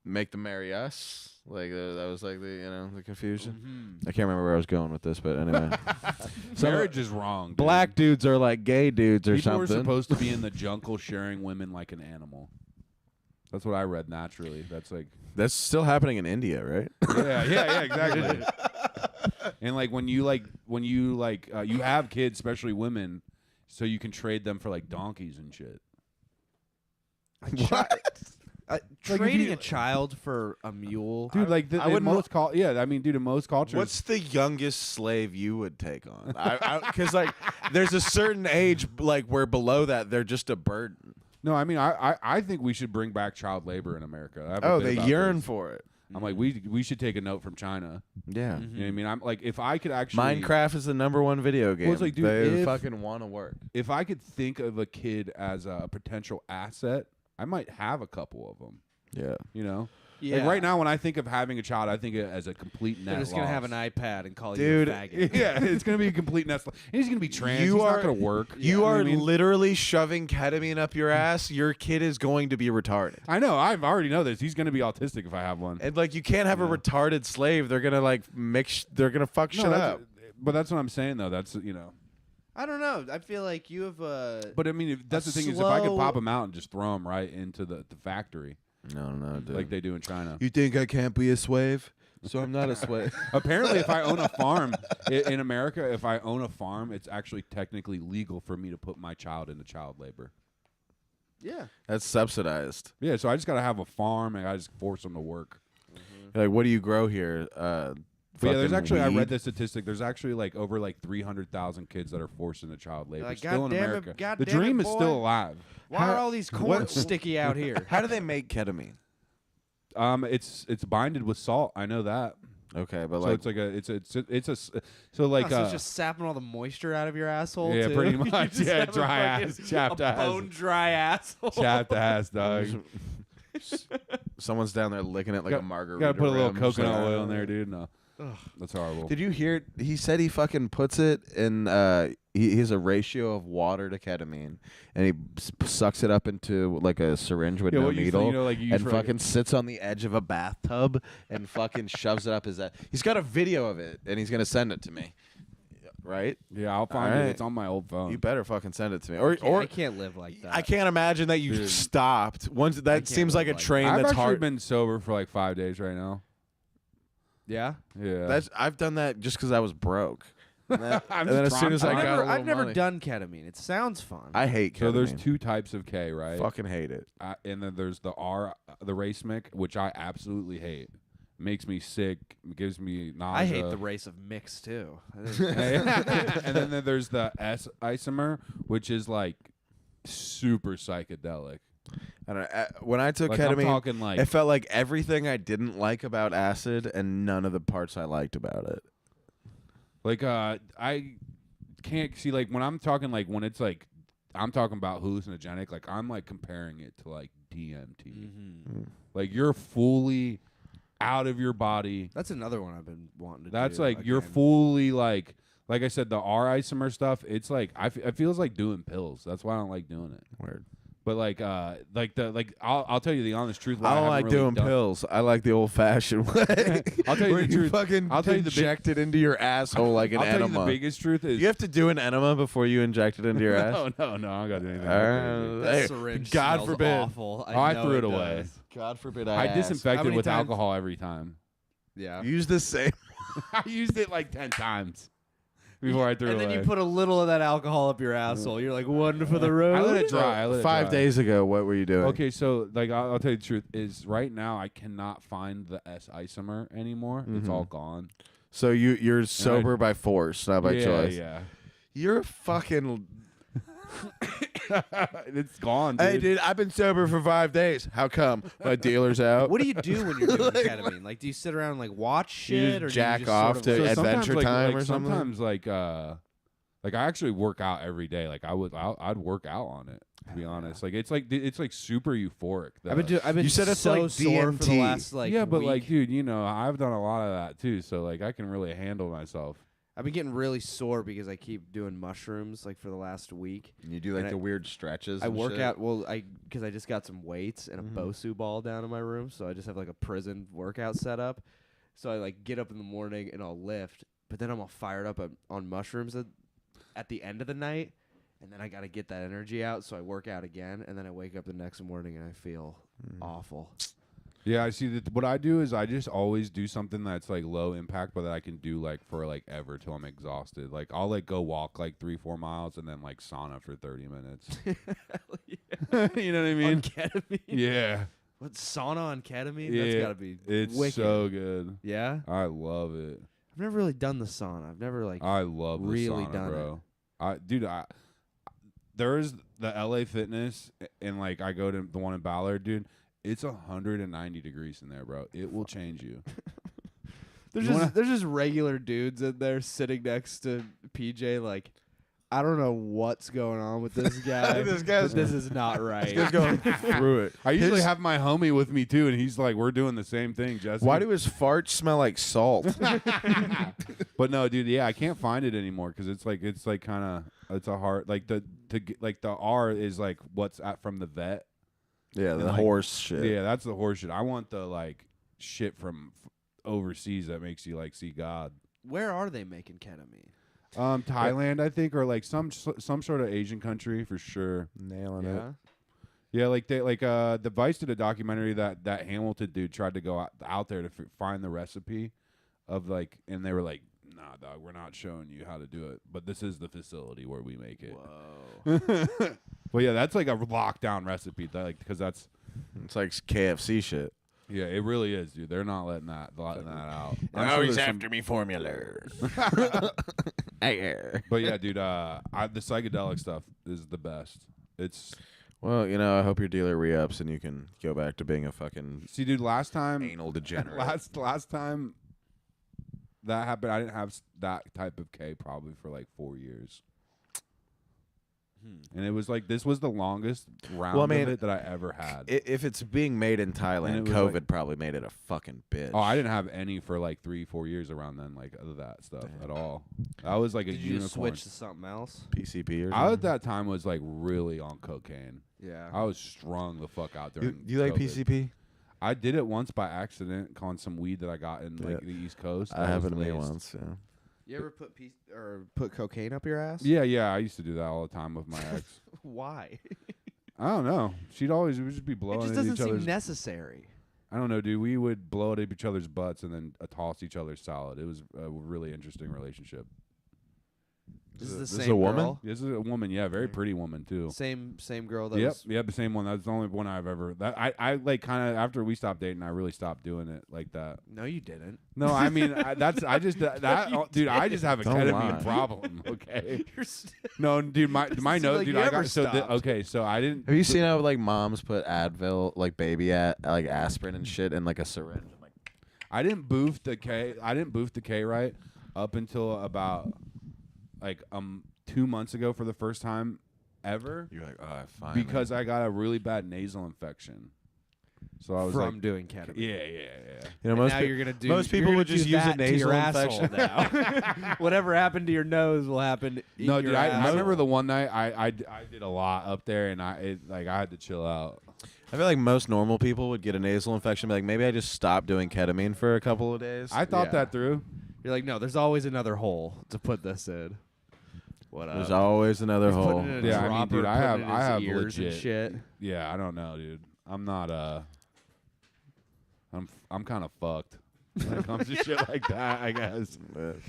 make them marry us. Like that was like the confusion. I can't remember where I was going with this, but anyway, Marriage is wrong. Dude. black dudes are like gay dudes or people something. were supposed to be in the jungle sharing women like an animal. That's what I read naturally. That's like That's still happening in India, right? yeah, exactly. And like when you you have kids, especially women, so you can trade them for like donkeys and shit. What? Trading a child for a mule, Dude, like I would yeah, I mean, dude, in most cultures. What's the youngest slave you would take on? Because like, there's a certain age like where below that they're just a burden. No, I mean, I think we should bring back child labor in America. I have a Oh, bit they about yearn this. for it. I'm like, we should take a note from China. Yeah. You know what I mean? I'm like, if I could actually Minecraft is the #1 video game. Well, it's like, dude, they if- fucking want to work. if I could think of a kid as a potential asset, I might have a couple of them. Yeah. You know, yeah. like right now when I think of having a child, I think it as a complete net they're just loss. gonna have an iPad and call Dude, you a faggot. Yeah, it's gonna be a complete net loss. And he's gonna be trans. You he's are- not gonna work. You know what are I mean? literally shoving ketamine up your ass. Your kid is going to be retarded. I know. I already know this. He's gonna be autistic if I have one. And like, you can't have a retarded slave. They're gonna like mix. They're gonna fuck No, shit that's- up. But that's what I'm saying though. That's I don't know. I feel like you have But I mean, that's the thing is, if I could pop him out and just throw him right into the factory No, dude. like they do in China. You think I can't be a slave? So I'm not a slave. Apparently, if I own a farm in America, if I own a farm, it's actually technically legal for me to put my child into child labor. Yeah. That's subsidized. Yeah, so I just got to have a farm and I just force them to work. Like, what do you grow here? But yeah, there's fucking actually I weed? read the statistic. There's actually like over like 300,000 kids that are forced into child labor Like, still in goddamn it, America. goddamn The dream it, is boy. still alive. Why How- are all these corns sticky out here? How do they make ketamine? It's binded with salt. I know that. Okay, but So like, it's like so like So it's just sapping all the moisture out of your asshole. yeah, too? pretty You much. just Yeah, have a dry fucking- ass, chapped a ass. bone dry asshole. chapped ass, dog. someone's down there licking it like a margarita. Gotta put a little rim, just coconut like, oil in there, dude. No, that's horrible. Did you hear? He said he fucking puts it in. He has a ratio of water to ketamine, and he sucks it up into like a syringe with no what you needle, like you use and for, fucking sits on the edge of a bathtub and fucking shoves it up his ass. He's got a video of it, and he's gonna send it to me. Right? Yeah, I'll find Alright. it. It's on my old phone. You better fucking send it to me. Or I can't live like that. I can't imagine that you Dude. stopped. Once that can't seems live like a like train I've that's actually hard. been sober for like 5 days right now. Yeah. Yeah, I've done that just because I was broke. And then, I'm and then as just soon as I traumatized. got a I've little never money- done ketamine. It sounds fun. I hate ketamine. so there's 2 types of K, right? Fucking hate it. And then there's the race mic, which I absolutely hate. Makes me sick. Gives me nausea. I hate the race of mix too. And then there's the S isomer, which is like super psychedelic. I don't know. When I took Like I'm ketamine, talking like it felt like everything I didn't like about acid and none of the parts I liked about it. I can't see like when I'm talking like when it's like I'm talking about hallucinogenic, like I'm like comparing it to like DMT. Mm-hmm. Like you're fully out of your body. That's another one I've been wanting to do. That's like you're again. fully like I said, the R isomer stuff. It's like it feels like doing pills. That's why I don't like doing it. Weird. But I'll tell you the honest truth. what I don't haven't like really doing done- pills. I like the old-fashioned way. I'll tell you where the truth. Fucking I'll tell you the big- inject it into your asshole like an I'll tell you enema. the biggest truth is You have to do an enema before you inject it into your ass. no, I don't got to do anything. That Hey, syringe God smells forbid. awful. I know threw it away. does. God forbid I ask. disinfect How it many with times? alcohol every time. Yeah. Use the same. I used it like 10 times before I threw it And then away. you put a little of that alcohol up your asshole. You're like, one for the road. I let it dry. 5 days ago, what were you doing? Okay, so like I'll tell you the truth is right now I cannot find the S isomer anymore. It's all gone. So you're sober by force, not by choice. Yeah. You're fucking. It's gone, dude. Hey, dude, I've been sober for 5 days. How come? My dealer's out. What do you do when you're doing ketamine? Like, do you sit around and like watch shit, just or jack do you just off sort to of, So Adventure sometimes, Time or something? Sometimes like I actually work out every day. Like I'd work out on it. To be honest, like it's like super euphoric. I've been You said it's so like sore for the DMT. last like yeah, but week. like, dude, you know, I've done a lot of that too. So like, I can really handle myself. I've been getting really sore because I keep doing mushrooms like for the last week. You do like And the weird stretches. I and work shit? out because I just got some weights and a Bosu ball down in my room, so I just have like a prison workout set up. So I like get up in the morning and I'll lift, but then I'm all fired up on mushrooms at the end of the night, and then I got to get that energy out, so I work out again, and then I wake up the next morning and I feel awful. Yeah, I see that. What I do is I just always do something that's like low impact, but that I can do like for like ever till I'm exhausted. Like I'll like go walk like 3-4 miles and then like sauna for 30 minutes. You know what I mean? On ketamine. Yeah. What, sauna on ketamine? Yeah, That's gotta be It's wicked. so good. Yeah? I love it. I've never really done the sauna. I've never like I love the really sauna, done bro. There's the LA Fitness, and like I go to the one in Ballard, dude. It's 190 degrees in there, bro. It will change you. there's just regular dudes in there sitting next to PJ like I don't know what's going on with this guy. This guy's- but this is not right. He's going through it. I usually His- have my homie with me too, and he's like, we're doing the same thing, Jesse. Why do his farts smell like salt? But no, dude, yeah, I can't find it anymore because it's like kind of it's a hard like the R is like what's at from the vet. Yeah, the like- horse shit. Yeah, that's the horse shit. I want the like shit from overseas that makes you like see God. Where are they making ketamine? Thailand, I think, or like some sort of Asian country for sure. Nailing it. Yeah. Yeah, like the Vice did a documentary that Hamilton dude tried to go out there to find the recipe of like, and they were like, nah, dog, we're not showing you how to do it, but this is the facility where we make it. Whoa. Well, yeah, that's like a lockdown recipe, like because that's It's like KFC shit. yeah, it really is, dude. They're not letting that out. I'm Now sure he's there's some- after me formula. Hey. But yeah, dude, the psychedelic stuff is the best. It's Well, you know, I hope your dealer re-ups and you can go back to being a fucking see, dude. Last time anal degenerate. last time that happened, I didn't have that type of K probably for like 4 years. And it was like this was the longest round Well, I mean, of it that I ever had. If it's being made in And Thailand, it was COVID like- probably made it a fucking bitch. Oh, I didn't have any for like 3-4 years around then, like other that stuff at all. I was like a Did you unicorn. just switch to something else? PCP or I at something. that time was like really on cocaine. Yeah. I was strung the fuck out during. You like COVID. PCP? I did it once by accident on some weed that I got in like the East Coast. I that was happened to me laced. once. Yeah. You ever put cocaine up your ass? Yeah, I used to do that all the time with my ex. Why? I don't know. She'd always we would just be It blowing just at doesn't each seem other's. necessary. I don't know, dude. We would blow at each other's butts and then toss each other's salad. It was a really interesting relationship. This is the this is same a woman? girl? This is a woman, yeah, very pretty woman too. Same girl that Yep, was yep, the same one. That's the only one I've ever. That I like kind of after we stopped dating, I really stopped doing it like that. No, you didn't. No, I mean dude. I just have a Don't ketamine lie. problem. Okay. You're No, dude, my seem note, like dude. you I ever got so stopped. okay. So I didn't. Have you seen how like moms put Advil, like baby like aspirin and shit in like a syringe? I'm like, I didn't boof the K. I didn't boof the K right up until about like 2 months ago for the first time ever you're like, oh, fine. because I got a really bad nasal infection. So I was from like, doing ketamine. yeah. you know, And most now pe- you're gonna do. most you're people gonna would just do use a that to nasal your infection. asshole now. Whatever happened to your nose will happen. In No, your dude. I asshole. remember the one night I did a lot up there and I had to chill out. I feel like most normal people would get a nasal infection, be like, maybe I just stop doing ketamine for a couple of days. I thought Yeah. that through. You're like, no, there's always another hole to put this in. What up? There's always another He's hole. putting it in a Yeah, I mean, dropper, dude, I putting have- it in I his have ears and legit- shit. Yeah, I don't know, dude. I'm not I'm kind of fucked when it comes to shit like that. I guess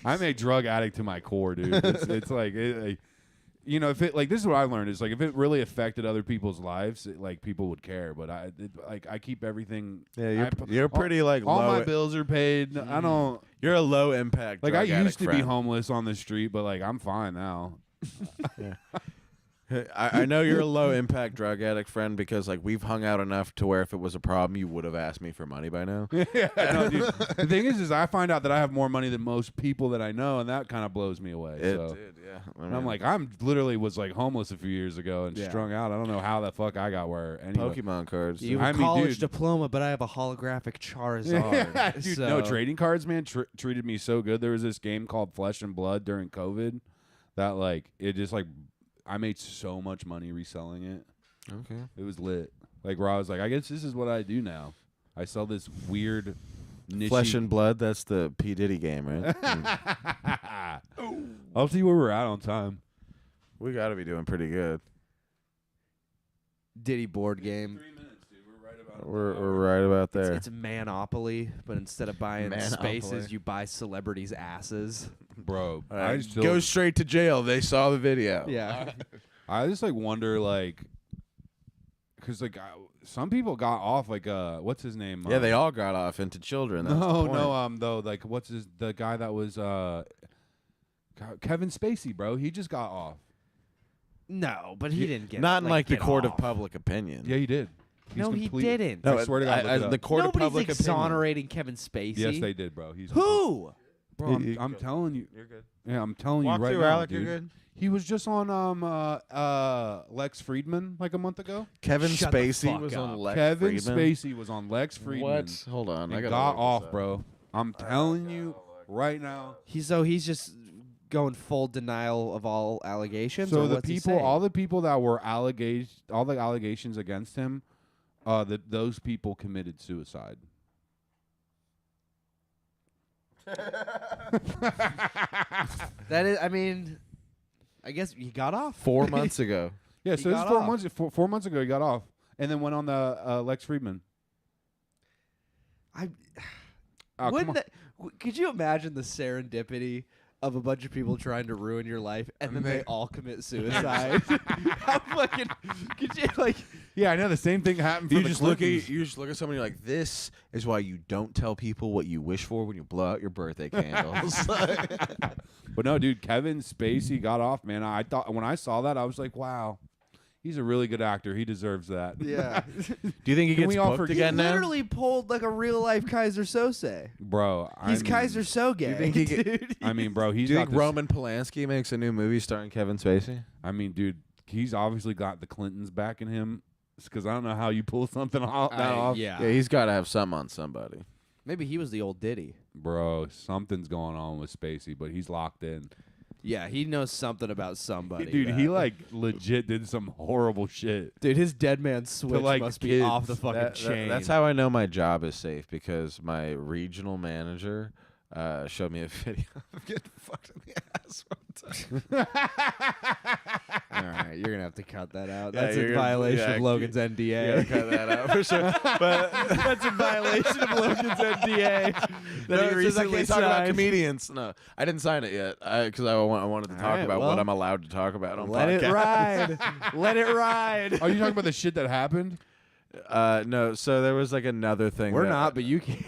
I'm a drug addict to my core, dude. It's like, you know, if it like this is what I learned is like if it really affected other people's lives, like people would care. But I keep everything. Yeah, you're pretty like all low. my bills are paid. I don't You're a low impact. like. I drug addict used to be friend. homeless on the street, but like I'm fine now. I know you're a low impact drug addict friend because like we've hung out enough to where if it was a problem, you would have asked me for money by now. Yeah, no, dude. The thing is I find out that I have more money than most people that I know, and that kind of blows me away. So. Dude, yeah. And I'm like, I'm literally was like homeless a few years ago and Yeah. strung out. I don't know how the fuck I got where anyway. Pokemon cards. You have I a mean, college dude. diploma, but I have a holographic Charizard. Dude, so. no trading cards, man. Treated me so good. There was this game called Flesh and Blood during COVID that like it just like I made so much money reselling it. Okay. It was lit. Like where I was like, I guess this is what I do now. I sell this weird niche. Flesh and Blood. That's the P Diddy game, right? I'll see where we're at on time. We got to be doing pretty good. Diddy board game. 3 minutes, dude. We're right about. We're right about there. It's Monopoly, but instead of buying Monopoly. spaces, you buy celebrities' asses. Bro. All I right, still go straight to jail. They saw the video. Yeah. I just like wonder like because like some people got off like what's his name? Yeah, they all got off into children. That's the point. Though like the guy that was Kevin Spacey, bro. He just got off. No, but he didn't get Not in like the get court off. of public opinion. Yeah, he did. No, he didn't. No, I swear to God, look it up. the court Nobody's of public exonerating Kevin Spacey. opinion. Yes, they did, bro. He's Who? Bro, I'm telling you. You're good. Yeah, I'm telling Walk you right through, now, Alec, dude. you're good. He was just on Lex Friedman like a month ago. Kevin Shut the Spacey fuck was up. on Lex Kevin Friedman. Spacey was on Lex Friedman. What? Hold on. I And gotta got look this off, up. bro. I'm telling you right now. He's just going full denial of all allegations. So or the what's he people, saying? all the people that were all the allegations against him, those people committed suicide. That is, I mean, I guess he got off 4 months ago. Yeah, He so this is got 4 off. months. 4 months ago, he got off, and then went on the Lex Friedman. I Oh, come wouldn't on. that, could you imagine the serendipity of a bunch of people trying to ruin your life and then they all commit suicide? How fucking could you like? Yeah, I know the same thing happened. For You the just look Clintons. at somebody like, this is why you don't tell people what you wish for when you blow out your birthday candles. But no, dude, Kevin Spacey got off, man. I thought when I saw that, I was like, wow, he's a really good actor. He deserves that. Yeah, Do you think he Can gets we all booked forget- again now? literally pulled like a real life Kaiser Sose. Bro. He's Kaiser Soge. You think he get- dude. I mean, bro, he's Do you got think this- Roman Polanski makes a new movie starring Kevin Spacey? I mean, dude, he's obviously got the Clintons backing him. Because I don't know how you pull something off. Yeah. Yeah, he's got to have some on somebody. Maybe he was the old Diddy. Bro, something's going on with Spacey, but he's locked in. Yeah, he knows something about somebody. Dude, that- he like legit did some horrible shit. dude, his dead man switch like, must be kids. off the fucking chain. That's how I know my job is safe, because my regional manager showed me a video of getting fucked in the ass one time. All right, you're gonna have to cut that out. Yeah, That's you're in gonna- violation yeah, of Logan's You NDA. gotta cut that out for sure. But That's in violation of Logan's NDA. no, That it he says I recently can't talk about signed. comedians. No, I didn't sign it yet because I wanted to All talk right, about well, what I'm allowed to talk about on Let it podcasts. ride. Let it ride. Are you talking about the shit that happened? No, so there was like another thing. We're that- not, but you can.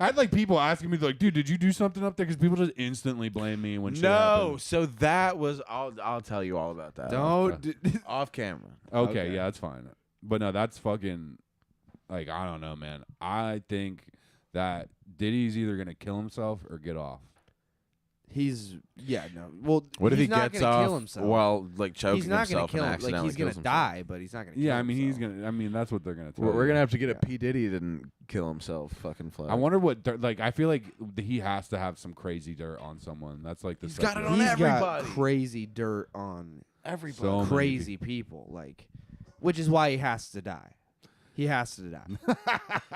I had like people asking me like, dude, did you do something up there? Because people just instantly blame me when shit No, happened. so that was. I'll tell you all about that. Don't. off camera. Okay, Okay. yeah, that's fine. But no, that's fucking like I don't know, man. I think that Diddy's either gonna kill himself or get off. He's no. Well, What if he's he not gets gonna off kill himself. while like choking He's not gonna himself kill and him. accidentally Like he's gonna kills himself? die, but he's not gonna. Yeah, kill I mean he's himself. gonna. I mean that's what they're gonna tell. We're you. gonna have to get a Yeah. P Diddy didn't kill himself. Fucking flag. I wonder what like I feel like he has to have some crazy dirt on someone. That's like the He's got it second- on He's got everybody. crazy dirt on everybody. So many crazy people, like, which is why he has to die. He has to die.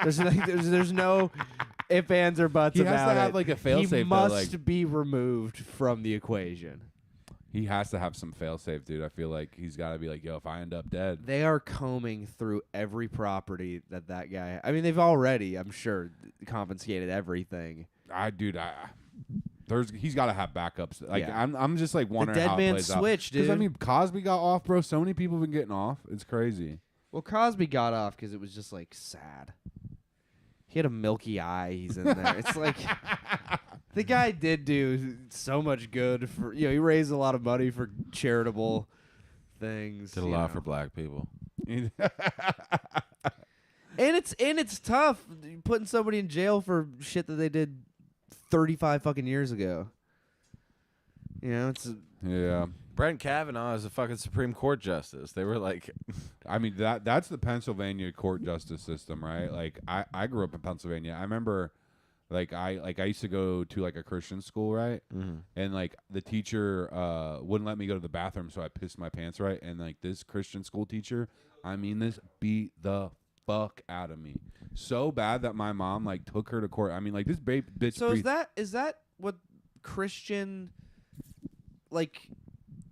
there's no ifs, ands, or buts He about has to have it. like a He failsafe. though, must like, be removed from the equation. he has to have some failsafe, dude. I feel like he's got to be like, yo, if I end up dead, They are combing through every property that guy. I mean, they've already, I'm sure, confiscated everything. he's got to have backups. Like Yeah. I'm just like The wondering dead how it man plays out. switch, Because dude. I mean, Cosby got off, bro. So many people have been getting off. It's crazy. Well, Cosby got off because it was just like sad. He had a milky eye. He's in there. It's like the guy did do so much good for he raised a lot of money for charitable things. Did a you lot know. for black people. And it's tough putting somebody in jail for shit that they did 35 fucking years ago. You know, it's Yeah. Brett Kavanaugh is a fucking Supreme Court justice. They were like, I mean that's the Pennsylvania court justice system, right? Like I grew up in Pennsylvania. I remember I used to go to like a Christian school, right? And like the teacher wouldn't let me go to the bathroom, so I pissed my pants, right? And like this Christian school teacher, I mean this beat the fuck out of me. So bad that my mom like took her to court. I mean like this bitch so breathed- is that what Christian, like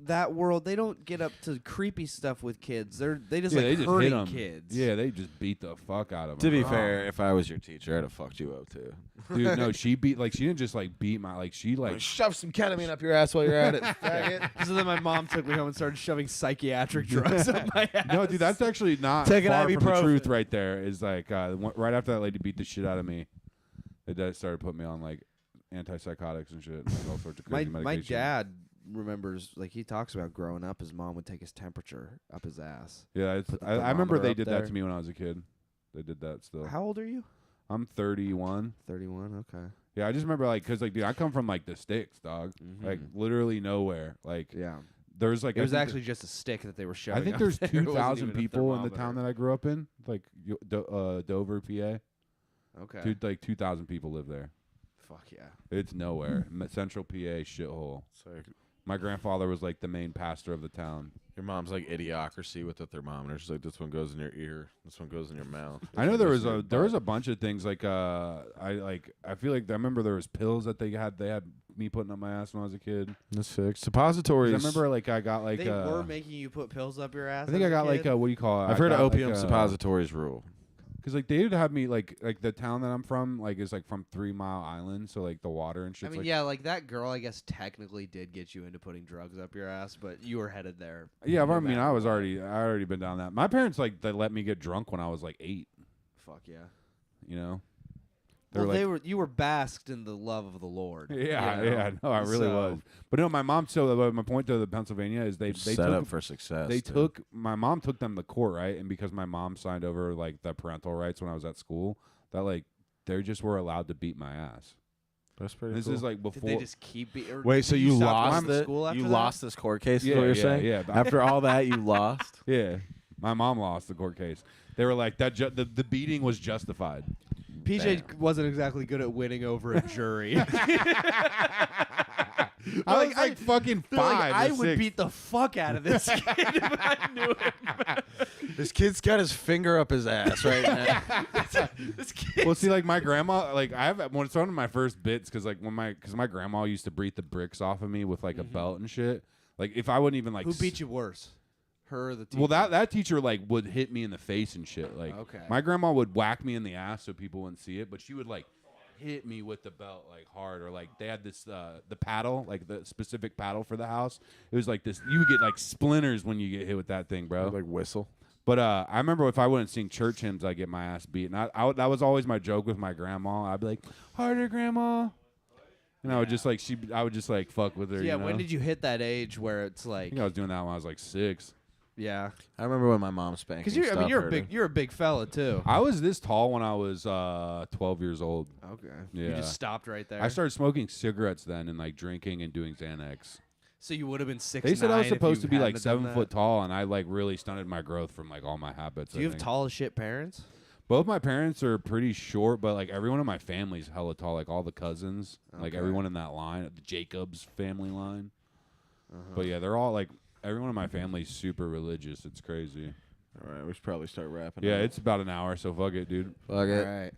that world, they don't get up to creepy stuff with kids. They just Yeah, like they just hurting hit 'em. kids. Yeah, they just beat the fuck out of To them. be fair, if I was your teacher, I'd have fucked you up too. Dude, no, she didn't just like beat my she like shove some ketamine up your ass while you're at it, faggot. So then my mom took me home and started shoving psychiatric drugs up my ass. No, dude, that's actually not Take an far from the ibuprofen. truth right there. Is like right after that lady beat the shit out of me, they started putting me on like antipsychotics and shit, like, all sorts of crazy medication. My dad remembers, like, he talks about growing up, his mom would take his temperature up his ass. Yeah, Put the I remember thermometer they up did there. that to me when I was a kid. They did that still. How old are you? I'm 31. 31. Okay. Yeah, I just remember like, cause like, dude, I come from like the sticks, dog. Like literally nowhere. Like, Yeah. there's like It was I think actually just a stick that they were shoving. I think up there's there. It wasn't 2,000 even a people in the thermometer. town that I grew up in, like Dover, PA. Okay. Dude, like 2,000 people live there. Fuck yeah. It's nowhere. Central PA shithole. So My grandfather was like the main pastor of the town. your mom's like idiocracy with the thermometer. She's like, this one goes in your ear, this one goes in your mouth. I know there was a bunch of things like I feel like I remember there was pills that they had me putting up my ass when I was a kid. That's fixed. 'Cause Suppositories. I remember like I got like They were making you put pills up your ass. I think I as a got like kid? what do you call it? I've I heard of got, opium like, suppositories rule. Because like they would have me like the town that I'm from like is like from 3 Mile Island, so like the water and shit. I mean, yeah, like that girl, I guess technically did get you into putting drugs up your ass, but you were headed there. Yeah, but no I mean, matter I what. already been down that. My parents like they let me get drunk when I was like 8. Fuck yeah. You know. Well, you were basked in the love of the Lord. Yeah, you know? yeah, no, I really So- was. But no, my mom. So my point to the Pennsylvania is they Set took, up for success. They too. took my mom took them to court, right? And because my mom signed over like the parental rights when I was at school, that like they just were allowed to beat my ass. That's pretty This cool. is like Did before. they just keep or Wait, did so you stop lost going to it? school after You that? lost this court case? Is Yeah, what you're yeah, saying? yeah, but After all that, you lost. Yeah, my mom lost the court case. They were like that. The beating was justified. PJ wasn't exactly good at winning over a jury. I was like fucking They're like, 5. I or would 6. beat the fuck out of this kid if I knew him. This kid's got his finger up his ass right now. This kid. Well, see, like my grandma, like I have one of my first bits because like because my grandma used to beat the bricks off of me with like a belt and shit. Like if I wouldn't even like Who beat you worse? Her or the teacher? Well, that teacher like would hit me in the face and shit. Like Okay. my grandma would whack me in the ass so people wouldn't see it, but she would like hit me with the belt like hard, or like they had this the paddle, like the specific paddle for the house. It was like this. You would get like splinters when you get hit with that thing, bro. Like whistle. But I remember if I wouldn't sing church hymns, I'd get my ass beat. And that was always my joke with my grandma. I'd be like, harder, grandma. And I would just like I would just like fuck with her. Yeah, you know? when did you hit that age where it's I like, think I was doing that when I was like 6. yeah, I remember when my mom spanked because me. you're a big fella too. I was this tall when I was 12 years old. Okay, Yeah. you just stopped right there. I started smoking cigarettes then and like drinking and doing Xanax. So you would have been 6'9". They said I was if supposed you to be like hadn't have done 7 foot tall, and I like really stunted my growth from like all my habits. Do you I have think. tall as shit parents? Both my parents are pretty short, but like everyone in my family's hella tall. Like all the cousins, like Okay. everyone in that line, the Jacobs family line. Uh-huh. But yeah, they're all like everyone in my family's super religious. It's crazy. All right, we should probably start wrapping Yeah, up. it's about an hour, so fuck it, dude. Fuck All it. right,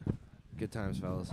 good times, fellas.